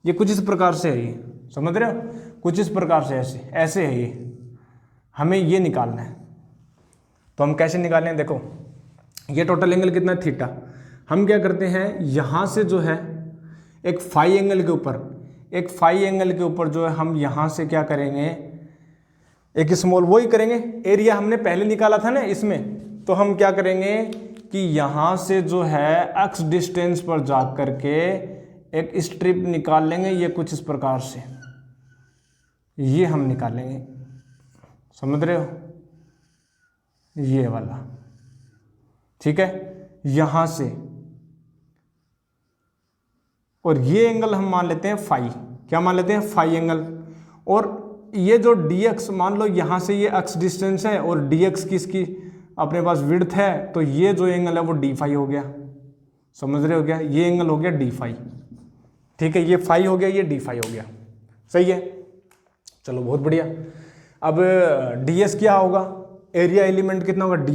ये कुछ इस प्रकार से है, ये समझ रहे हो? कुछ इस प्रकार से ऐसे है ये, हमें ये निकालना है। तो हम कैसे निकालें? देखो ये टोटल एंगल कितना है, थीटा। हम क्या करते हैं, यहाँ से जो है एक फाई एंगल के ऊपर, एक फाई एंगल के ऊपर जो है हम यहाँ से क्या करेंगे, एक स्मॉल वही करेंगे। एरिया हमने पहले निकाला था ना इसमें, तो हम क्या करेंगे कि यहाँ से जो है एक्स डिस्टेंस पर जा करके एक स्ट्रिप निकाल लेंगे, ये कुछ इस प्रकार से, ये हम निकालेंगे, समझ रहे हो? ये वाला। ठीक है, यहाँ से, और ये एंगल हम मान लेते हैं फाई। क्या मान लेते हैं? Phi angle. और ये जो dx, मान लो यहाँ से ये x डिस्टेंस है और dx की इसकी अपने पास विड्थ है, तो ये जो एंगल है वो d फाई हो गया। समझ रहे हो क्या? ये एंगल हो गया d फाई। ठीक है, ये फाई हो गया, ये d फाई हो गया। सही है, चलो बहुत बढ़िया। अब ds क्या होगा, एरिया एलिमेंट कितना होगा,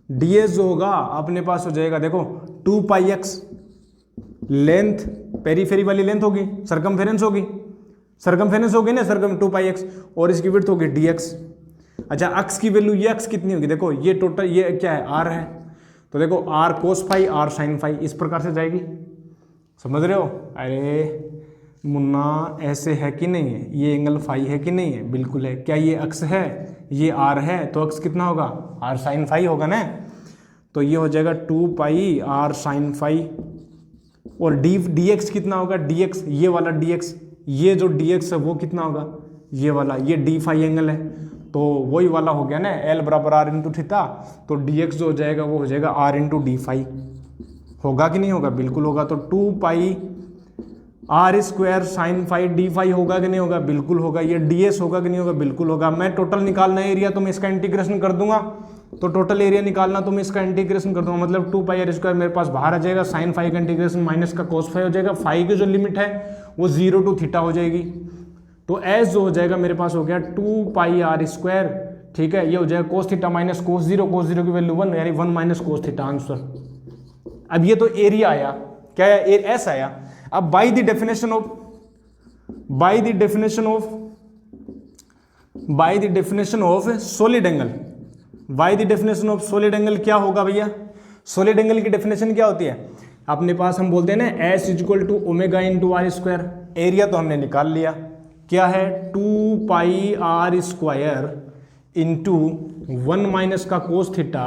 ds जो होगा अपने पास हो जाएगा, देखो 2 पाई x, लेंथ पेरीफेरी वाली लेंथ होगी, सरकमफेरेंस होगी, सरकमफेरेंस होगी ना, सरकम 2 पाई x, और इसकी विड्थ होगी dx। अच्छा, x की वैल्यू ये x कितनी होगी, देखो ये टोटल ये क्या है, r है, तो देखो r cos phi r sine phi, इस प्रकार से जाएगी। समझ रहे हो? अरे मुन्ना ऐसे है कि नहीं है, ये एंगल फाई है कि नहीं है? बिल्कुल है। क्या ये x है, ये r है, तो x कितना होगा, r साइन फाई होगा ना। तो ये हो जाएगा 2 पाई r साइन फाई, और dx कितना होगा, dx, ये वाला dx, ये जो dx है वो कितना होगा, ये वाला, ये d फाई एंगल है, तो वही वाला हो गया ना, L बराबर r इंटू थीटा। तो dx जो हो जाएगा वो हो जाएगा r इंटू डी फाई। होगा कि नहीं होगा? बिल्कुल होगा। तो 2 pi r square sine phi d phi होगा कि नहीं होगा? बिल्कुल होगा। ये ds होगा कि नहीं होगा? बिल्कुल होगा। मैं टोटल निकालना है एरिया, तो मैं इसका इंटीग्रेशन कर दूंगा, तो टोटल एरिया निकालना, तो मैं इसका इंटीग्रेशन कर दूंगा, मतलब 2 पाई आर स्क्वायर मेरे पास बाहर आ जाएगा, साइन फाई का इंटीग्रेशन माइनस का कोस फाई हो जाएगा, फाई की जो लिमिट है वो 0 to थीटा हो जाएगी। तो एस जो हो जाएगा मेरे पास हो गया 2 पाई आर स्क्वायर, ठीक है, ये हो जाएगा cos theta minus cos zero की वैल्यू 1, यानी 1 माइनस कोस थीटा आंसर। अब ये तो एरिया आया, क्या है, एस आया। अब by the definition of solid angle क्या होगा भैया? सॉलिड एंगल की डेफिनेशन क्या होती है अपने पास? हम बोलते हैं ना s equal to omega into r square. Area तो हमने निकाल लिया, क्या है 2 pi r square into 1 minus का कोस थीटा,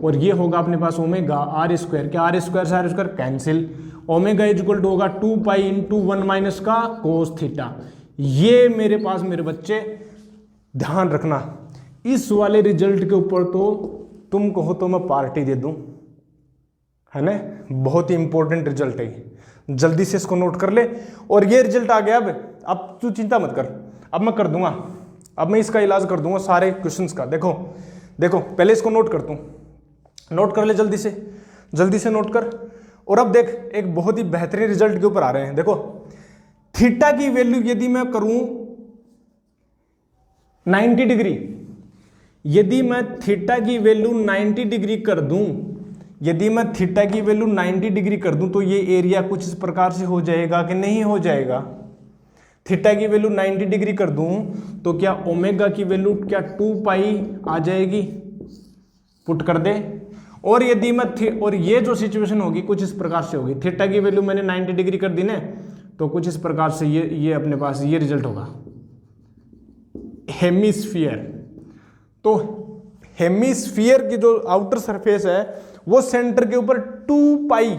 और ये होगा अपने पास ओमेगा आर स्क्वायर, क्या आर स्क्वायर से r square cancel, omega equal to होगा 2 पाई इंटू 1 माइनस का कोस थीटा। ये मेरे पास मेरे बच्चे ध्यान रखना, इस वाले रिजल्ट के ऊपर तो तुम कहो तो मैं पार्टी दे दूं, है ना, बहुत ही इंपॉर्टेंट रिजल्ट है, जल्दी से इसको नोट कर ले। और ये रिजल्ट आ गया, अब तू चिंता मत कर, अब मैं कर दूंगा, अब मैं इसका इलाज कर दूंगा सारे क्वेश्चंस का। देखो पहले इसको नोट कर, तू नोट कर ले जल्दी से नोट कर। और अब देख एक बहुत ही बेहतरीन रिजल्ट के ऊपर आ रहे हैं। देखो थीटा की वैल्यू यदि मैं करूं 90 डिग्री, यदि मैं थीटा की वैल्यू 90 डिग्री कर दूं, यदि मैं थीटा की वैल्यू 90 डिग्री कर दूं, तो ये एरिया कुछ इस प्रकार से हो जाएगा कि नहीं हो जाएगा? थीटा की वैल्यू 90 डिग्री कर दूं तो क्या ओमेगा की वैल्यू क्या 2 पाई आ जाएगी? पुट कर दे। और यदि मैं और ये जो सिचुएशन होगी कुछ इस प्रकार से होगी, थीटा की वैल्यू मैंने 90 डिग्री कर दी ना, तो कुछ इस प्रकार से ये अपने पास ये रिजल्ट होगा, हेमिस्फीयर। तो हेमिस्फीयर की जो आउटर सरफेस है वो सेंटर के ऊपर 2 पाई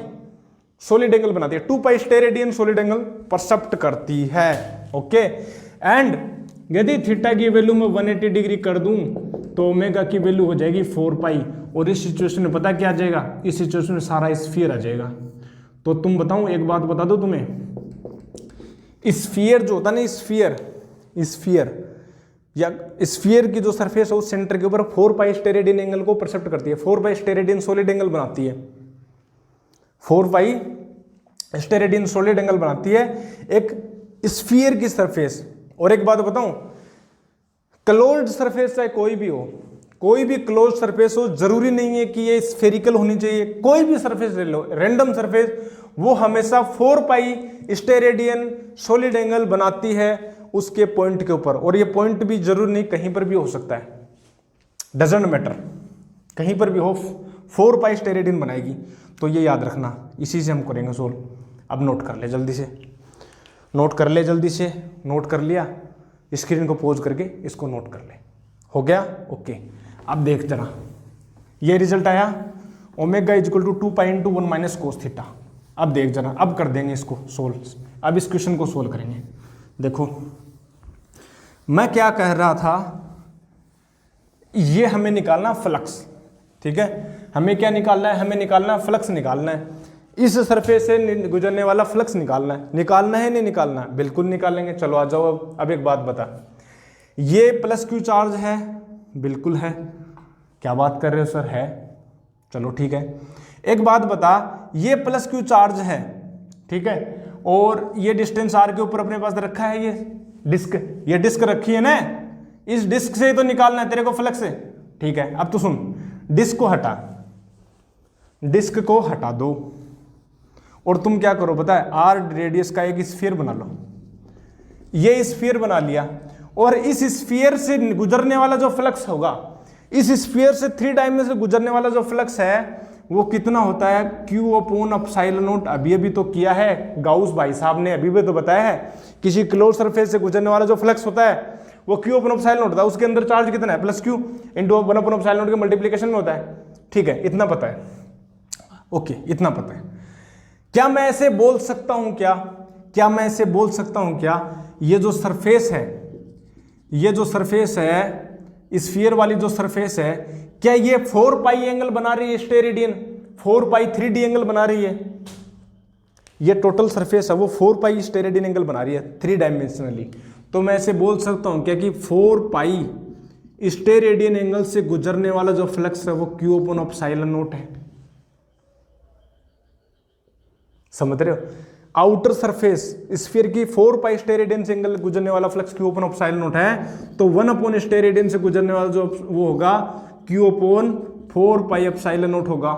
सॉलिड एंगल बनाती है, 2 पाई स्टेरेडियन सॉलिड एंगल परसेप्ट करती है। ओके, एंड यदि थीटा की वैल्यू मैं 180 डिग्री कर दूं तो ओमेगा की वैल्यू हो जाएगी 4 पाई, और इस सिचुएशन में पता क्या आ जाएगा? इस सिचुएशन में सारा स्फीयर आ जाएगा। तो तुम बताऊं, एक बात बता दो तुम्हें, स्फीयर जो होता है ना, स्फीयर या स्फीयर की जो सरफेस है उस सेंटर के ऊपर 4 पाई स्टेरेडियन एंगल को परसेप्ट करती है, 4 पाई स्टेरेडियन सॉलिड एंगल बनाती है, 4 पाई स्टेरेडियन सॉलिड एंगल बनाती है एक स्फीयर की सरफेस। और एक बात बताऊं, क्लोज्ड सरफेस चाहे कोई भी हो, कोई भी क्लोज सरफेस हो, जरूरी नहीं है कि ये स्फेरिकल होनी चाहिए, कोई भी सरफेस ले लो, रैंडम सरफेस, वो हमेशा 4 पाई स्टेरेडियन सॉलिड एंगल बनाती है उसके पॉइंट के ऊपर। और ये पॉइंट भी जरूर नहीं, कहीं पर भी हो सकता है, डजंट मैटर, कहीं पर भी हो, 4 पाई स्टेरेडियन बनाएगी। तो ये याद रखना, इसी से हम करेंगे सोल्व। अब नोट कर ले जल्दी से, नोट कर ले जल्दी से, नोट कर लिया, स्क्रीन को पॉज करके इसको नोट कर ले, हो गया? ओके, अब देख जरा, ये रिजल्ट आया omega equal to 2 pi into 1 minus cos theta. अब देख जरा, अब कर देंगे इसको सोल्व, अब इस क्वेश्चन को सोल्व करेंगे। देखो मैं क्या कह रहा था, ये हमें निकालना फ्लक्स, ठीक है, हमें क्या निकालना है? हमें निकालना फ्लक्स निकालना है, इस सरफेस से गुजरने वाला फ्लक्स निकालना है। निकालना है नहीं निकालना है? बिल्कुल निकालेंगे। चलो आ जाओ। अब एक बात बता, ये प्लस क्यू चार्ज है? बिल्कुल है। क्या बात कर रहे हो सर? है, चलो ठीक है। एक बात बता, ये प्लस क्यू चार्ज है, ठीक है, और ये डिस्टेंस आर के ऊपर अपने पास रखा है, ये डिस्क रखी है ना, इस डिस्क से तो निकालना है तेरे को फ्लक्स से, ठीक है। अब तो सुन, डिस्क को हटा दो और तुम क्या करो पता है, आर रेडियस का एक स्फीयर बना लो। ये स्फीयर बना लिया और इस स्फीयर से गुजरने वाला जो फ्लक्स होगा, इस स्फीयर से 3 डायमेंशन से गुजरने वाला जो फ्लक्स है वो कितना होता है? Q upon epsilon not. अभी तो किया है गाउस भाई साहब ने, अभी भी तो बताया है, किसी क्लोज सरफेस से गुजरने वाला जो फ्लक्स होता है वो Q अपॉन एप्सिलॉन नॉट होता है, उसके अंदर चार्ज कितना है? Plus Q into 1 upon epsilon not के मल्टीप्लीकेशन में होता है, ठीक है, इतना पता है। ओके, इतना पता है। क्या मैं ऐसे बोल सकता हूं क्या मैं ऐसे बोल सकता हूं क्या, ये जो सरफेस है, स्फीयर वाली जो सरफेस है, क्या ये 4 पाई एंगल बना रही है स्टेरेडियन, 4 पाई 3D एंगल बना रही है? ये टोटल सरफेस है वो 4 पाई स्टेरेडियन एंगल बना रही है 3 डायमेंशनली। तो मैं ऐसे बोल सकता हूं क्या कि 4 पाई स्टेरेडियन एंगल से गुजरने वाला जो फ्लक्स है वो क्यू अपॉन एप्सिलॉन नॉट है। समझ रहे हो? आउटर सरफेस स्फीयर की 4 पाई स्टेरेडियन से एंगल गुजरने वाला flux Q upon epsilon not है, तो 1 अपॉन स्टेरेडियन से गुजरने वाला जो वो होगा Q upon 4 pi epsilon not होगा।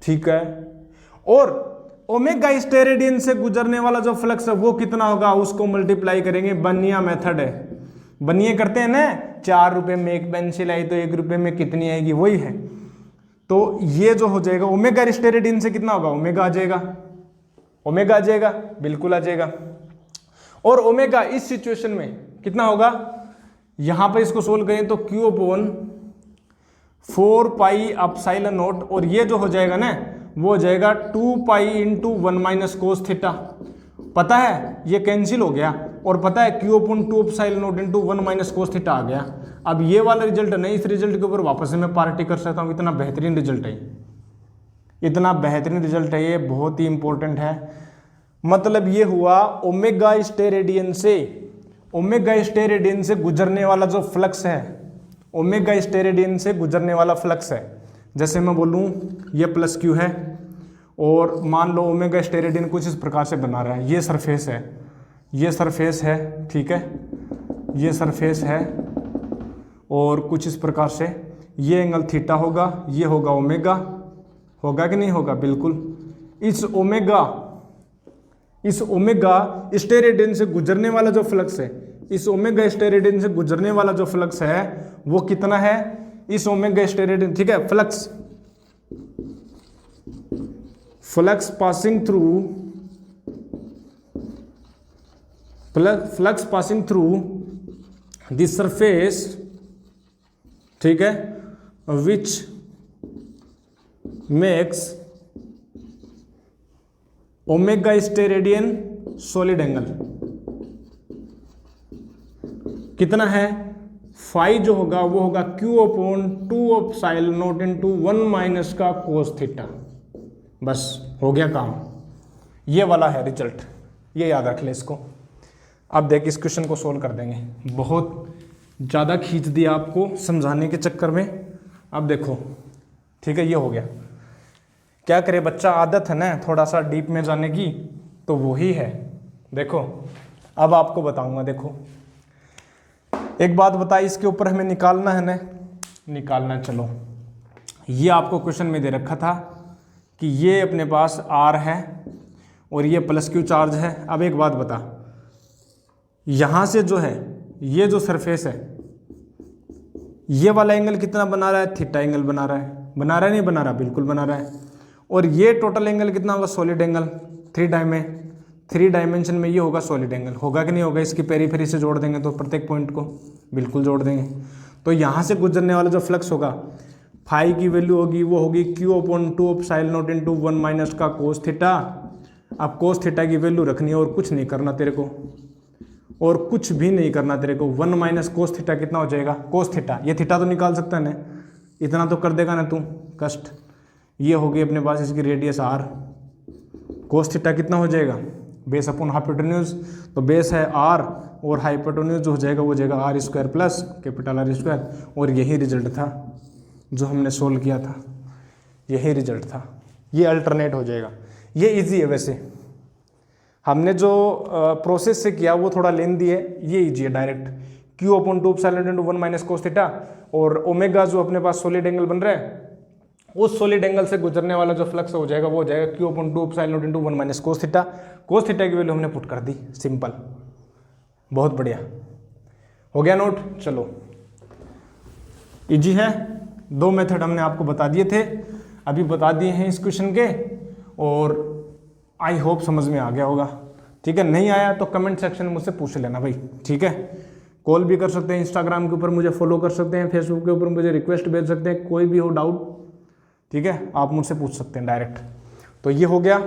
ठीक है, और ओमेगा स्टेरेडियन से गुजरने वाला जो फ्लक्स है वो कितना होगा, उसको मल्टीप्लाई करेंगे। बनिया मेथड है, बनिए करते हैं ना, 4 रुपए में एक पेंसिल आई तो 1 रुपए में कितनी आएगी, वही है। तो ये जो हो जाएगा ओमेगा स्टेरेडियन से कितना होगा, ओमेगा आ जाएगा, ओमेगा आ जाएगा, बिल्कुल आ जाएगा। और ओमेगा इस सिचुएशन में कितना होगा, यहां पर इसको सोल्व करें तो Q upon 4 pi epsilon naught, और ये जो हो जाएगा ना वो हो जाएगा 2 pi into 1 minus cos theta. पता है ये कैंसिल हो गया, और पता है Q upon 2 epsilon naught into 1 minus cos theta आ गया। अब ये वाला रिजल्ट नहीं, इस रिजल्ट के ऊपर वापस से मैं पार्टी कर सकता हूँ। इतना बेहतरीन रिजल्ट है, इतना बेहतरीन रिजल्ट है, ये बहुत ही इंपॉर्टेंट है। मतलब ये हुआ ओमेगा स्टेरेडियन से, ओमेगा स्टेरेडियन से गुजरने वाला जो फ्लक्स है, ओमेगा स्टेरेडियन से गुजरने वाला फ्लक्स है। जैसे मैं बोलूँ ये प्लस क्यू है, और मान लो ओमेगा स्टेरेडियन कुछ इस प्रकार से बना रहा है, ये सरफेस है, ये सरफेस है, ठीक है, ये सरफेस है, और कुछ इस प्रकार से ये एंगल थीटा होगा, ये होगा ओमेगा, होगा कि नहीं होगा, बिल्कुल। इस ओमेगा स्टेरेडियन से गुजरने वाला जो फ्लक्स है, इस ओमेगा स्टेरेडियन से गुजरने वाला जो फ्लक्स है वो कितना है, इस ओमेगा स्टेरेडियन, ठीक है, flux passing through the surface, ठीक है, which makes omega steradian solid angle कितना है, फाई जो होगा वो होगा Q upon 2 epsilon naught into 1 minus का कोस थीटा। बस हो गया काम, ये वाला है रिजल्ट, ये याद रख ले इसको। अब देख इस क्वेश्चन को सोल्व कर देंगे, बहुत ज़्यादा खींच दिया आपको समझाने के चक्कर में। अब देखो, ठीक है, ये हो गया। क्या करे बच्चा, आदत है ना थोड़ा सा डीप में जाने की, तो वही है। देखो अब आपको बताऊंगा, देखो एक बात बताई, इसके ऊपर हमें निकालना है ना, निकालना। चलो ये आपको क्वेश्चन में दे रखा था कि ये अपने पास आर है और ये प्लस क्यू चार्ज है। अब एक बात बता, यहाँ से जो है ये जो सरफेस है, ये वाला एंगल कितना बना रहा है, थीटा एंगल बना रहा है, बना रहा है नहीं बना रहा, बिल्कुल बना रहा है। और ये टोटल एंगल कितना होगा, सॉलिड एंगल, 3 डायमेंशन में ये होगा सॉलिड एंगल, होगा कि नहीं होगा। इसकी पेरीफेरी से जोड़ देंगे तो प्रत्येक पॉइंट को बिल्कुल जोड़ देंगे। तो यहाँ से गुजरने वाला जो फ्लक्स होगा, फाई की वैल्यू होगी वो होगी Q upon 2 epsilon naught into 1 minus का कोस थीटा। अब कोस थीटा की वैल्यू रखनी है और कुछ नहीं करना तेरे को, और कुछ भी नहीं करना तेरे को। 1 माइनस कोस थीटा कितना हो जाएगा, कोस थीटा, ये थीटा तो निकाल सकता है ना, इतना तो कर देगा ना तू कष्ट। ये होगी अपने पास इसकी रेडियस आर, कोस थीटा कितना हो जाएगा, बेस अपॉन हाइपोटेन्यूज, तो बेस है आर और हाइपोटेन्यूज जो हो जाएगा वो जाएगा r square plus capital R square. और यही रिजल्ट था जो हमने सोल्व किया था, यही रिजल्ट था। ये अल्टरनेट हो जाएगा, ये इजी है। वैसे हमने जो प्रोसेस से किया वो थोड़ा लेंदी है, ये इजी है direct. Q upon 2 epsilon into 1 minus cos theta, और ओमेगा जो अपने पास सॉलिड एंगल बन रहा है, उस सॉलिड एंगल से गुजरने वाला जो फ्लक्स हो जाएगा वो हो जाएगा Q upon 2 epsilon into 1 minus cos theta. Cos theta की वैल्यू हमने पुट कर दी, सिंपल, बहुत बढ़िया हो गया नोट। चलो इजी है, 2 मेथड हमने आपको बता दिए थे, अभी बता दिए हैं इस क्वेश्चन के, और आई होप समझ में आ गया होगा। ठीक है, नहीं आया तो कमेंट सेक्शन में मुझसे पूछ लेना भाई, ठीक है। कॉल भी कर सकते हैं, इंस्टाग्राम के ऊपर मुझे फॉलो कर सकते हैं, फेसबुक के ऊपर मुझे रिक्वेस्ट भेज सकते हैं, कोई भी हो डाउट, ठीक है, आप मुझसे पूछ सकते हैं डायरेक्ट। तो ये हो गया,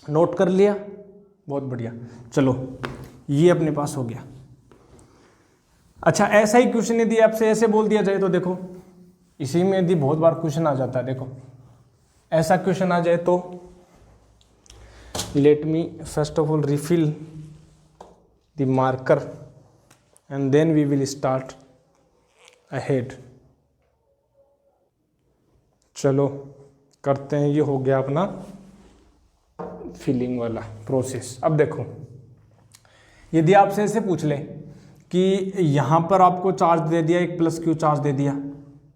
नोट कर लिया, बहुत बढ़िया। चलो ये अपने पास हो गया। अच्छा, ऐसा ही क्वेश्चन यदि आपसे ऐसे बोल दिया जाए तो देखो, इसी में यदि बहुत बार क्वेश्चन आ जाता है, देखो ऐसा क्वेश्चन आ जाए तो let me first of all refill the marker and then we will start ahead. चलो करते हैं, ये हो गया अपना फिलिंग वाला प्रोसेस। अब देखो, यदि आपसे ऐसे पूछ ले कि यहाँ पर आपको चार्ज दे दिया, एक प्लस क्यू चार्ज दे दिया,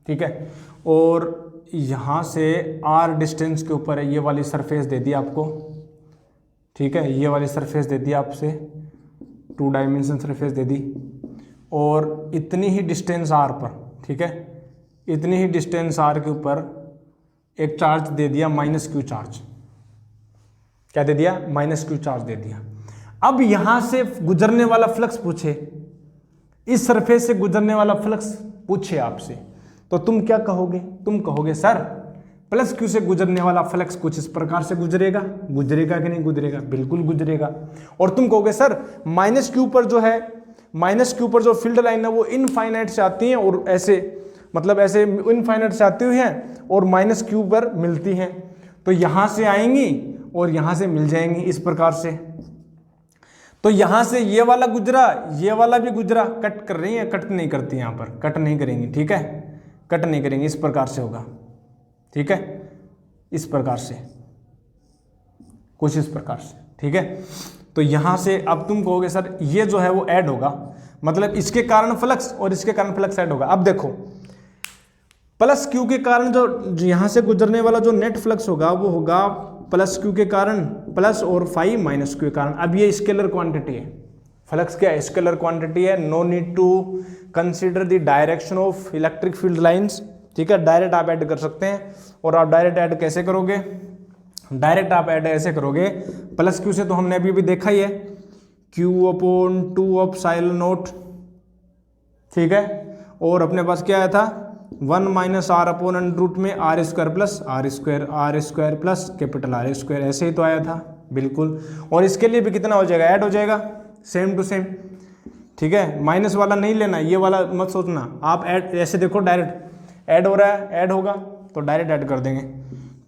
ठीक है, और यहाँ से आर डिस्टेंस के ऊपर है, ये वाली सरफेस दे दी आपको, ठीक है, ये वाली सरफेस दे दी आपसे, 2 डायमेंशन सरफेस दे दी, और इतनी ही डिस्टेंस आर पर, ठीक है, इतनी ही डिस्टेंस आर के ऊपर एक चार्ज दे दिया माइनस क्यू चार्ज। क्या दे दिया? माइनस क्यू चार्ज दे दिया। अब यहां से गुजरने वाला फ्लक्स पूछे, इस सरफेस से गुजरने वाला फ्लक्स पूछे आपसे, तो तुम क्या कहोगे? तुम कहोगे सर प्लस क्यू से गुजरने वाला फ्लक्स कुछ इस प्रकार से गुजरेगा। गुजरेगा कि नहीं गुजरेगा? बिल्कुल गुजरेगा। और तुम कहोगे सर माइनस क्यू पर जो है, माइनस क्यू पर जो फील्ड लाइन है वो इनफाइनाइट से आती है और ऐसे, मतलब ऐसे इनफाइनाइट से आती हुई हैं और माइनस क्यू पर मिलती हैं, तो यहां से आएंगी और यहां से मिल जाएंगी इस प्रकार से। तो यहां से ये वाला गुजरा, ये वाला भी गुजरा, कट कर रही है? कट नहीं करती, यहां पर कट नहीं करेंगी, ठीक है, कट नहीं करेंगे, इस प्रकार से होगा, ठीक है, इस प्रकार से, कुछ इस प्रकार से, ठीक है। तो यहां से अब तुम कहोगे सर ये जो है वो ऐड होगा, मतलब इसके कारण फ्लक्स और इसके कारण फ्लक्स ऐड होगा। अब देखो प्लस क्यू के कारण जो यहां से गुजरने वाला जो नेट फ्लक्स होगा वो होगा प्लस क्यू के कारण प्लस और फाइव माइनस क्यू के कारण। अब ये स्केलर क्वांटिटी है, फ्लक्स क्या है? स्केलर क्वांटिटी है। No need to consider the direction of electric field lines, ठीक है, डायरेक्ट आप ऐड कर सकते हैं। और आप डायरेक्ट ऐड कैसे करोगे? डायरेक्ट आप ऐड ऐसे करोगे, प्लस क्यू से तो हमने अभी भी देखा ही है, क्यू अपॉन 2 ऑफ साइल नोट, ठीक है, और अपने पास क्या आया था 1 minus R upon under root में are square plus are square plus capital R square, ऐसे ही तो आया था, बिल्कुल। और इसके लिए भी कितना हो जाएगा? ऐड हो जाएगा, सेम टू सेम, ठीक है, माइनस वाला नहीं लेना, ये वाला मत सोचना, आप ऐड ऐसे देखो, डायरेक्ट ऐड हो रहा है, ऐड होगा तो डायरेक्ट ऐड कर देंगे,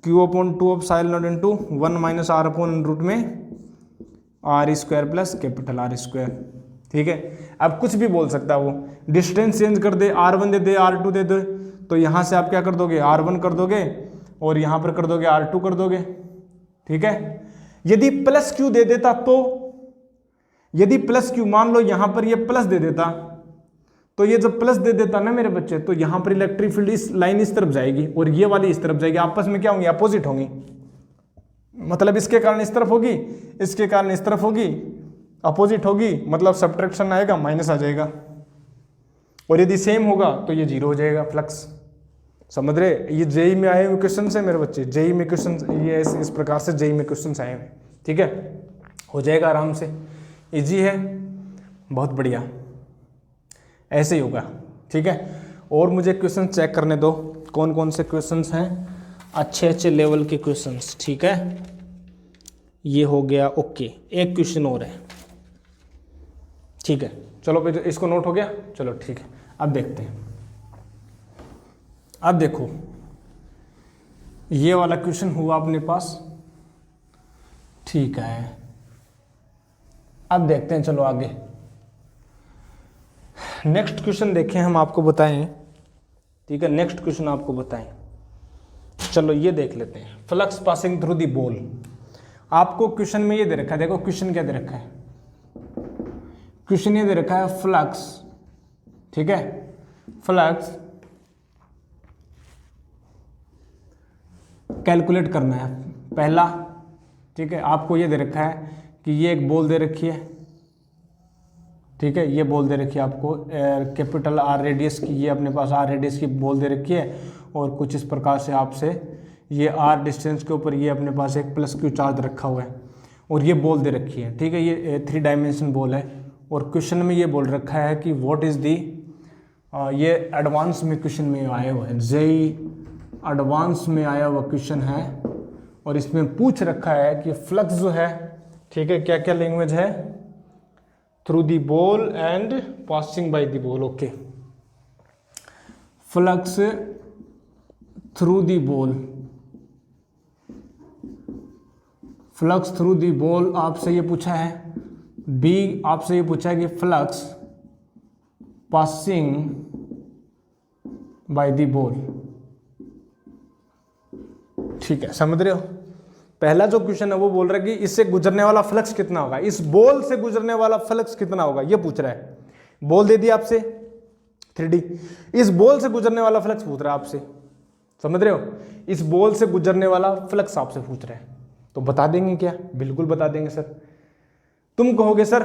क्यू अपॉन 2 ऑफ साइल naught into 1 minus R upon under root में are square plus capital R square, ठीक है। अब कुछ भी बोल सकता है वो, डिस्टेंस चेंज कर दे, R1 दे दे, R2 दे दे, तो यहाँ से आप क्या कर दोगे? R1 कर दोगे और यहाँ पर कर दोगे R2 कर दोगे, ठीक है। यदि प्लस क्यू दे देता तो, यदि प्लस क्यू मान लो यहाँ पर ये प्लस दे देता, तो ये जब प्लस दे देता ना मेरे बच्चे, तो यहाँ पर इलेक्ट्रिक फील्ड इस लाइन इस तरफ जाएगी और ये वाली इस तरफ जाएगी, आपस में क्या होंगी? अपोजिट होंगी, मतलब इसके कारण इस तरफ होगी, इसके कारण इस तरफ होगी, अपोजिट होगी, मतलब सब्ट्रैक्शन आएगा, माइनस आ जाएगा। और यदि सेम होगा तो ये जीरो हो जाएगा फ्लक्स, समझ रहे? ये जेई में आए हुए क्वेश्चन है मेरे बच्चे, जेई में क्वेश्चन, ये इस प्रकार से जेई में क्वेश्चन आए हुए, ठीक है, हो जाएगा आराम से, इजी है, बहुत बढ़िया, ऐसे ही होगा, ठीक है। और मुझे क्वेश्चन चेक करने दो, कौन कौन से क्वेश्चंस हैं, अच्छे अच्छे लेवल के क्वेश्चंस, ठीक है। ये हो गया, ओके, एक क्वेश्चन और है, ठीक है, चलो फिर इसको नोट हो गया, चलो ठीक है। अब देखते हैं, अब देखो ये वाला क्वेश्चन हुआ अपने पास, ठीक है। अब देखते हैं, चलो आगे नेक्स्ट क्वेश्चन देखें, हम आपको बताएं, ठीक है, नेक्स्ट क्वेश्चन आपको बताएं। चलो ये देख लेते हैं, flux passing through the ball. आपको क्वेश्चन में ये दे रखा है, देखो क्वेश्चन क्या दे रखा है, क्वेश्चन ये दे रखा है फ्लक्स, ठीक है, फ्लक्स कैलकुलेट करना है पहला, ठीक है। आपको ये दे रखा है कि ये एक बॉल दे रखी है, ठीक है, ये बॉल दे रखी है आपको, कैपिटल आर रेडियस की, ये अपने पास आर रेडियस की बॉल दे रखी है, और कुछ इस प्रकार से आपसे ये आर डिस्टेंस के ऊपर ये अपने पास एक प्लस क्यू चार्ज रखा हुआ है, और ये बॉल दे रखी है, ठीक है, ये 3 डायमेंशन बॉल है। और क्वेश्चन में ये बोल रखा है कि व्हाट इज़ दी, ये एडवांस में क्वेश्चन में आया हुआ है, जेई एडवांस में आया हुआ क्वेश्चन है, और इसमें पूछ रखा है कि फ्लक्स जो है, ठीक है, क्या क्या लैंग्वेज है, through the ball and passing by the ball, okay, flux through the ball, flux through the ball आपसे ये पूछा है। बी आपसे ये पूछा है कि flux passing by the ball. ठीक है, समझ रहे हो। पहला जो क्वेश्चन है वो बोल रहा है कि इससे गुजरने वाला फ्लक्स कितना होगा, इस बॉल से गुजरने वाला फ्लक्स कितना होगा, ये पूछ रहा है। बॉल दे दिया आपसे 3D, इस बॉल से गुजरने वाला फ्लक्स पूछ रहा है आपसे, समझ रहे हो। इस बॉल से गुजरने वाला फ्लक्स आपसे पूछ रहा है, तो बता देंगे क्या? बिल्कुल बता देंगे सर। तुम कहोगे सर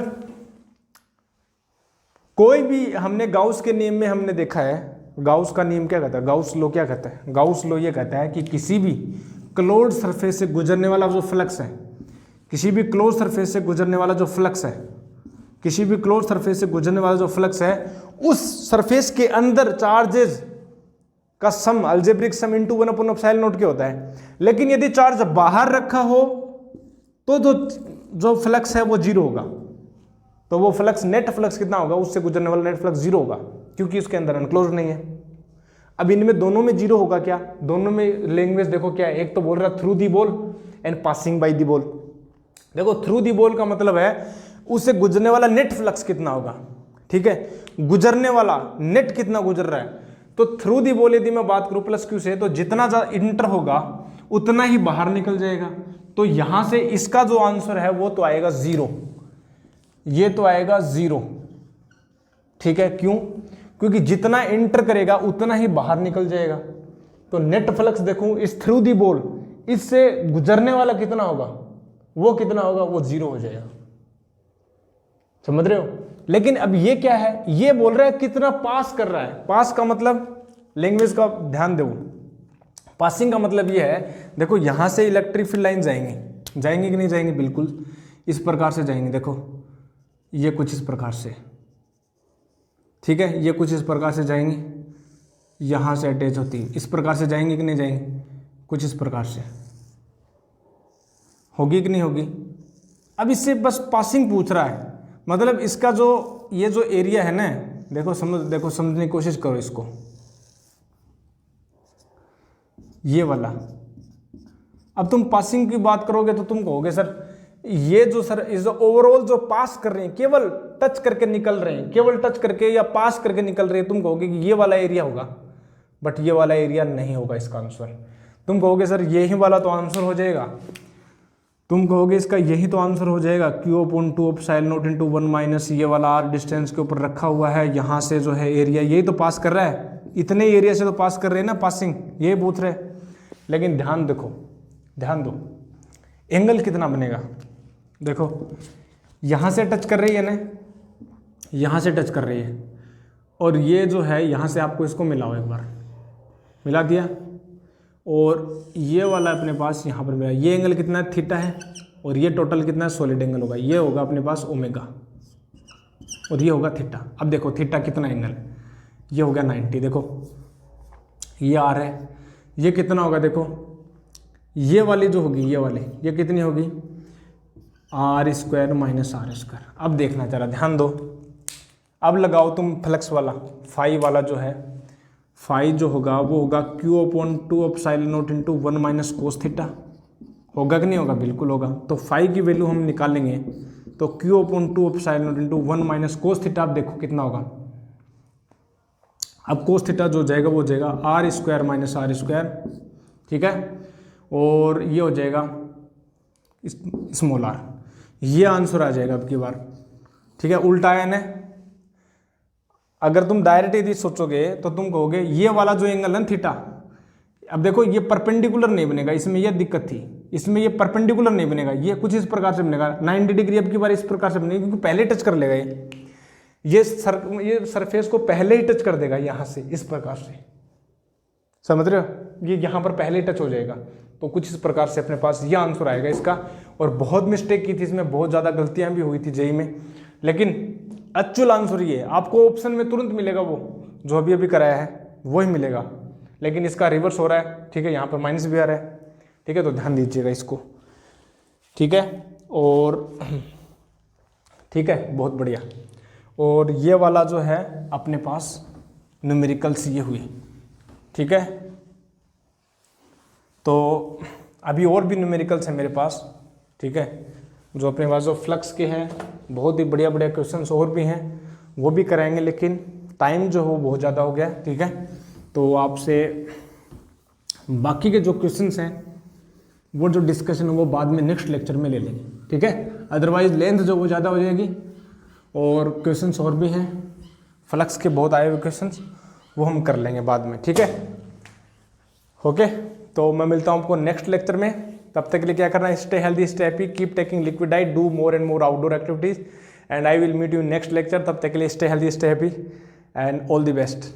कोई भी, हमने गाउस के नियम में हमने देखा है, गाउस का नियम क्या कहता है, गाउस लॉ क्या कहता है, गाउस लॉ ये कहता है कि किसी भी क्लोज सरफेस से गुजरने वाला जो फ्लक्स है, किसी भी क्लोज सरफेस से गुजरने वाला जो फ्लक्स है, किसी भी क्लोज सरफेस से गुजरने वाला जो फ्लक्स है, उस सरफेस के अंदर चार्जेस का सम अलजेब्रिक सम इनटू 1/ε0 के होता है। लेकिन यदि चार्ज बाहर रखा हो तो जो फ्लक्स है वो जीरो होगा, तो वो फ्लक्स नेट फ्लक्स कितना होगा, उससे गुजरने वाला नेट फ्लक्स जीरो होगा, क्योंकि उसके अंदर अनक्लोज नहीं है। अब इनमें दोनों में जीरो होगा क्या? दोनों में लैंग्वेज देखो क्या है, एक तो बोल रहा है through the ball and passing by the ball. देखो थ्रू दी बॉल का मतलब है उससे गुजरने वाला नेट फ्लक्स कितना होगा, ठीक है, गुजरने वाला नेट कितना गुजर रहा है। तो थ्रू दी बॉल यदि मैं बात करूं प्लस क्यू से, तो जितना ज्यादा इंटर होगा उतना ही बाहर निकल जाएगा। तो यहां से इसका जो आंसर है वो तो आएगा 0, ये तो आएगा 0, ठीक है। क्यों? क्योंकि जितना इंटर करेगा उतना ही बाहर निकल जाएगा। तो नेट फ्लक्स देखूं इस थ्रू दी बॉल, इससे गुजरने वाला कितना होगा, वो कितना होगा, वो 0 हो जाएगा, समझ रहे हो। लेकिन अब ये क्या है, ये बोल रहा है कितना पास कर रहा है। पास का मतलब लैंग्वेज का ध्यान दो, पासिंग का मतलब ये है, देखो यहां से इलेक्ट्रिक फील्ड लाइन जाएंगी कि नहीं जाएंगी, बिल्कुल इस प्रकार से जाएंगी। देखो ये कुछ इस प्रकार से, ठीक है, ये कुछ इस प्रकार से जाएंगी, यहां से अटैच होती है, इस प्रकार से जाएंगी कि नहीं जाएंगी, कुछ इस प्रकार से होगी कि नहीं होगी। अब इससे बस पासिंग पूछ रहा है, मतलब इसका जो ये जो एरिया है ना, देखो समझने की कोशिश करो इसको, ये वाला। अब तुम पासिंग की बात करोगे तो तुम कहोगे सर ये जो सर इस ओवरऑल जो पास कर रहे हैं, केवल टच करके निकल रहे हैं, केवल टच करके या पास करके निकल रहे हैं, तुम कहोगे कि ये वाला एरिया होगा, बट ये वाला एरिया नहीं होगा इसका आंसर। तुम कहोगे सर यही वाला तो आंसर हो जाएगा, तुम कहोगे इसका यही तो आंसर हो जाएगा, Q/2ε0 × 1 माइनस ये वाला r डिस्टेंस के ऊपर रखा हुआ है, यहाँ से जो है एरिया यही तो पास कर रहा है, इतने एरिया से तो पास कर रहे हैं ना, पासिंग यही पूछ रहे। लेकिन ध्यान देखो, ध्यान दो, एंगल कितना बनेगा। देखो यहाँ से टच कर रही है ना, यहाँ से टच कर रही है, और ये जो है यहाँ से आपको इसको मिलाओ, एक बार मिला दिया, और ये वाला अपने पास यहाँ पर मिला, ये एंगल कितना है, थीटा है, और ये टोटल कितना है, सॉलिड एंगल होगा, ये होगा अपने पास ओमेगा, और ये होगा थीटा। अब देखो थीटा कितना एंगल, ये हो गया 90, देखो ये आर है, ये कितना होगा, देखो ये वाली जो होगी, ये वाली ये कितनी होगी, r² - r²। अब देखना जरा, ध्यान दो, अब लगाओ तुम फ्लक्स वाला, फाई वाला जो है, फाई जो होगा वो होगा Q/2ε0 × 1 माइनस कोस थीटा, होगा कि नहीं होगा, बिल्कुल होगा। तो फाई की वैल्यू हम निकालेंगे, तो Q/2ε0 × 1 माइनस कोस थीटा, अब देखो कितना होगा, अब कोस थीटा जो जाएगा वो जाएगा r² - r², ठीक है, और ये हो जाएगा स्मॉल r, ये आंसर आ जाएगा अब की बार, ठीक है। उल्टा है ना, अगर तुम डायरेक्ट यदि सोचोगे तो तुम कहोगे ये वाला जो एंगल है थीटा, अब देखो ये परपेंडिकुलर नहीं बनेगा, इसमें ये दिक्कत थी, इसमें ये परपेंडिकुलर नहीं बनेगा, ये कुछ इस प्रकार से बनेगा 90 डिग्री अब की बार इस प्रकार से बनेगा, क्योंकि पहले टच कर लेगा ये सरफेस को पहले ही टच कर देगा यहाँ से इस प्रकार से, समझ रहे हो, ये यहाँ पर पहले ही टच हो जाएगा। तो कुछ इस प्रकार से अपने पास ये आंसर आएगा इसका। और बहुत मिस्टेक की थी इसमें, बहुत ज़्यादा गलतियाँ भी हुई थी जेई में, लेकिन एक्चुअल आंसर ये है, आपको ऑप्शन में तुरंत मिलेगा, वो जो अभी अभी कराया है वही मिलेगा, लेकिन इसका रिवर्स हो रहा है, ठीक है, यहाँ पर माइनस भी आ रहा है, ठीक है, तो ध्यान दीजिएगा इसको, ठीक है। और ठीक है, बहुत बढ़िया। और ये वाला जो है अपने पास न्यूमेरिकल्स ये हुए, ठीक है। तो अभी और भी न्यूमेरिकल्स हैं मेरे पास, ठीक है, जो अपने पास जो फ्लक्स के हैं, बहुत ही बढ़िया बढ़िया क्वेश्चंस और भी हैं, वो भी कराएंगे, लेकिन टाइम जो हो बहुत ज़्यादा हो गया, ठीक है। तो आपसे बाकी के जो क्वेश्चंस हैं वो जो डिस्कशन है वो बाद में नेक्स्ट लेक्चर में ले लेंगे, ठीक है। अदरवाइज लेंथ जो वो ज़्यादा हो जाएगी, और क्वेश्चंस और भी हैं, फ्लक्स के बहुत आए हुए क्वेश्चंस, वो हम कर लेंगे बाद में, ठीक है। ओके, तो मैं मिलता हूँ आपको नेक्स्ट लेक्चर में। तब तक के लिए क्या करना है, stay healthy, stay happy, keep taking liquid diet, do more and more outdoor activities, and I will meet you next lecture. तब तक के लिए stay healthy, stay happy and all the best.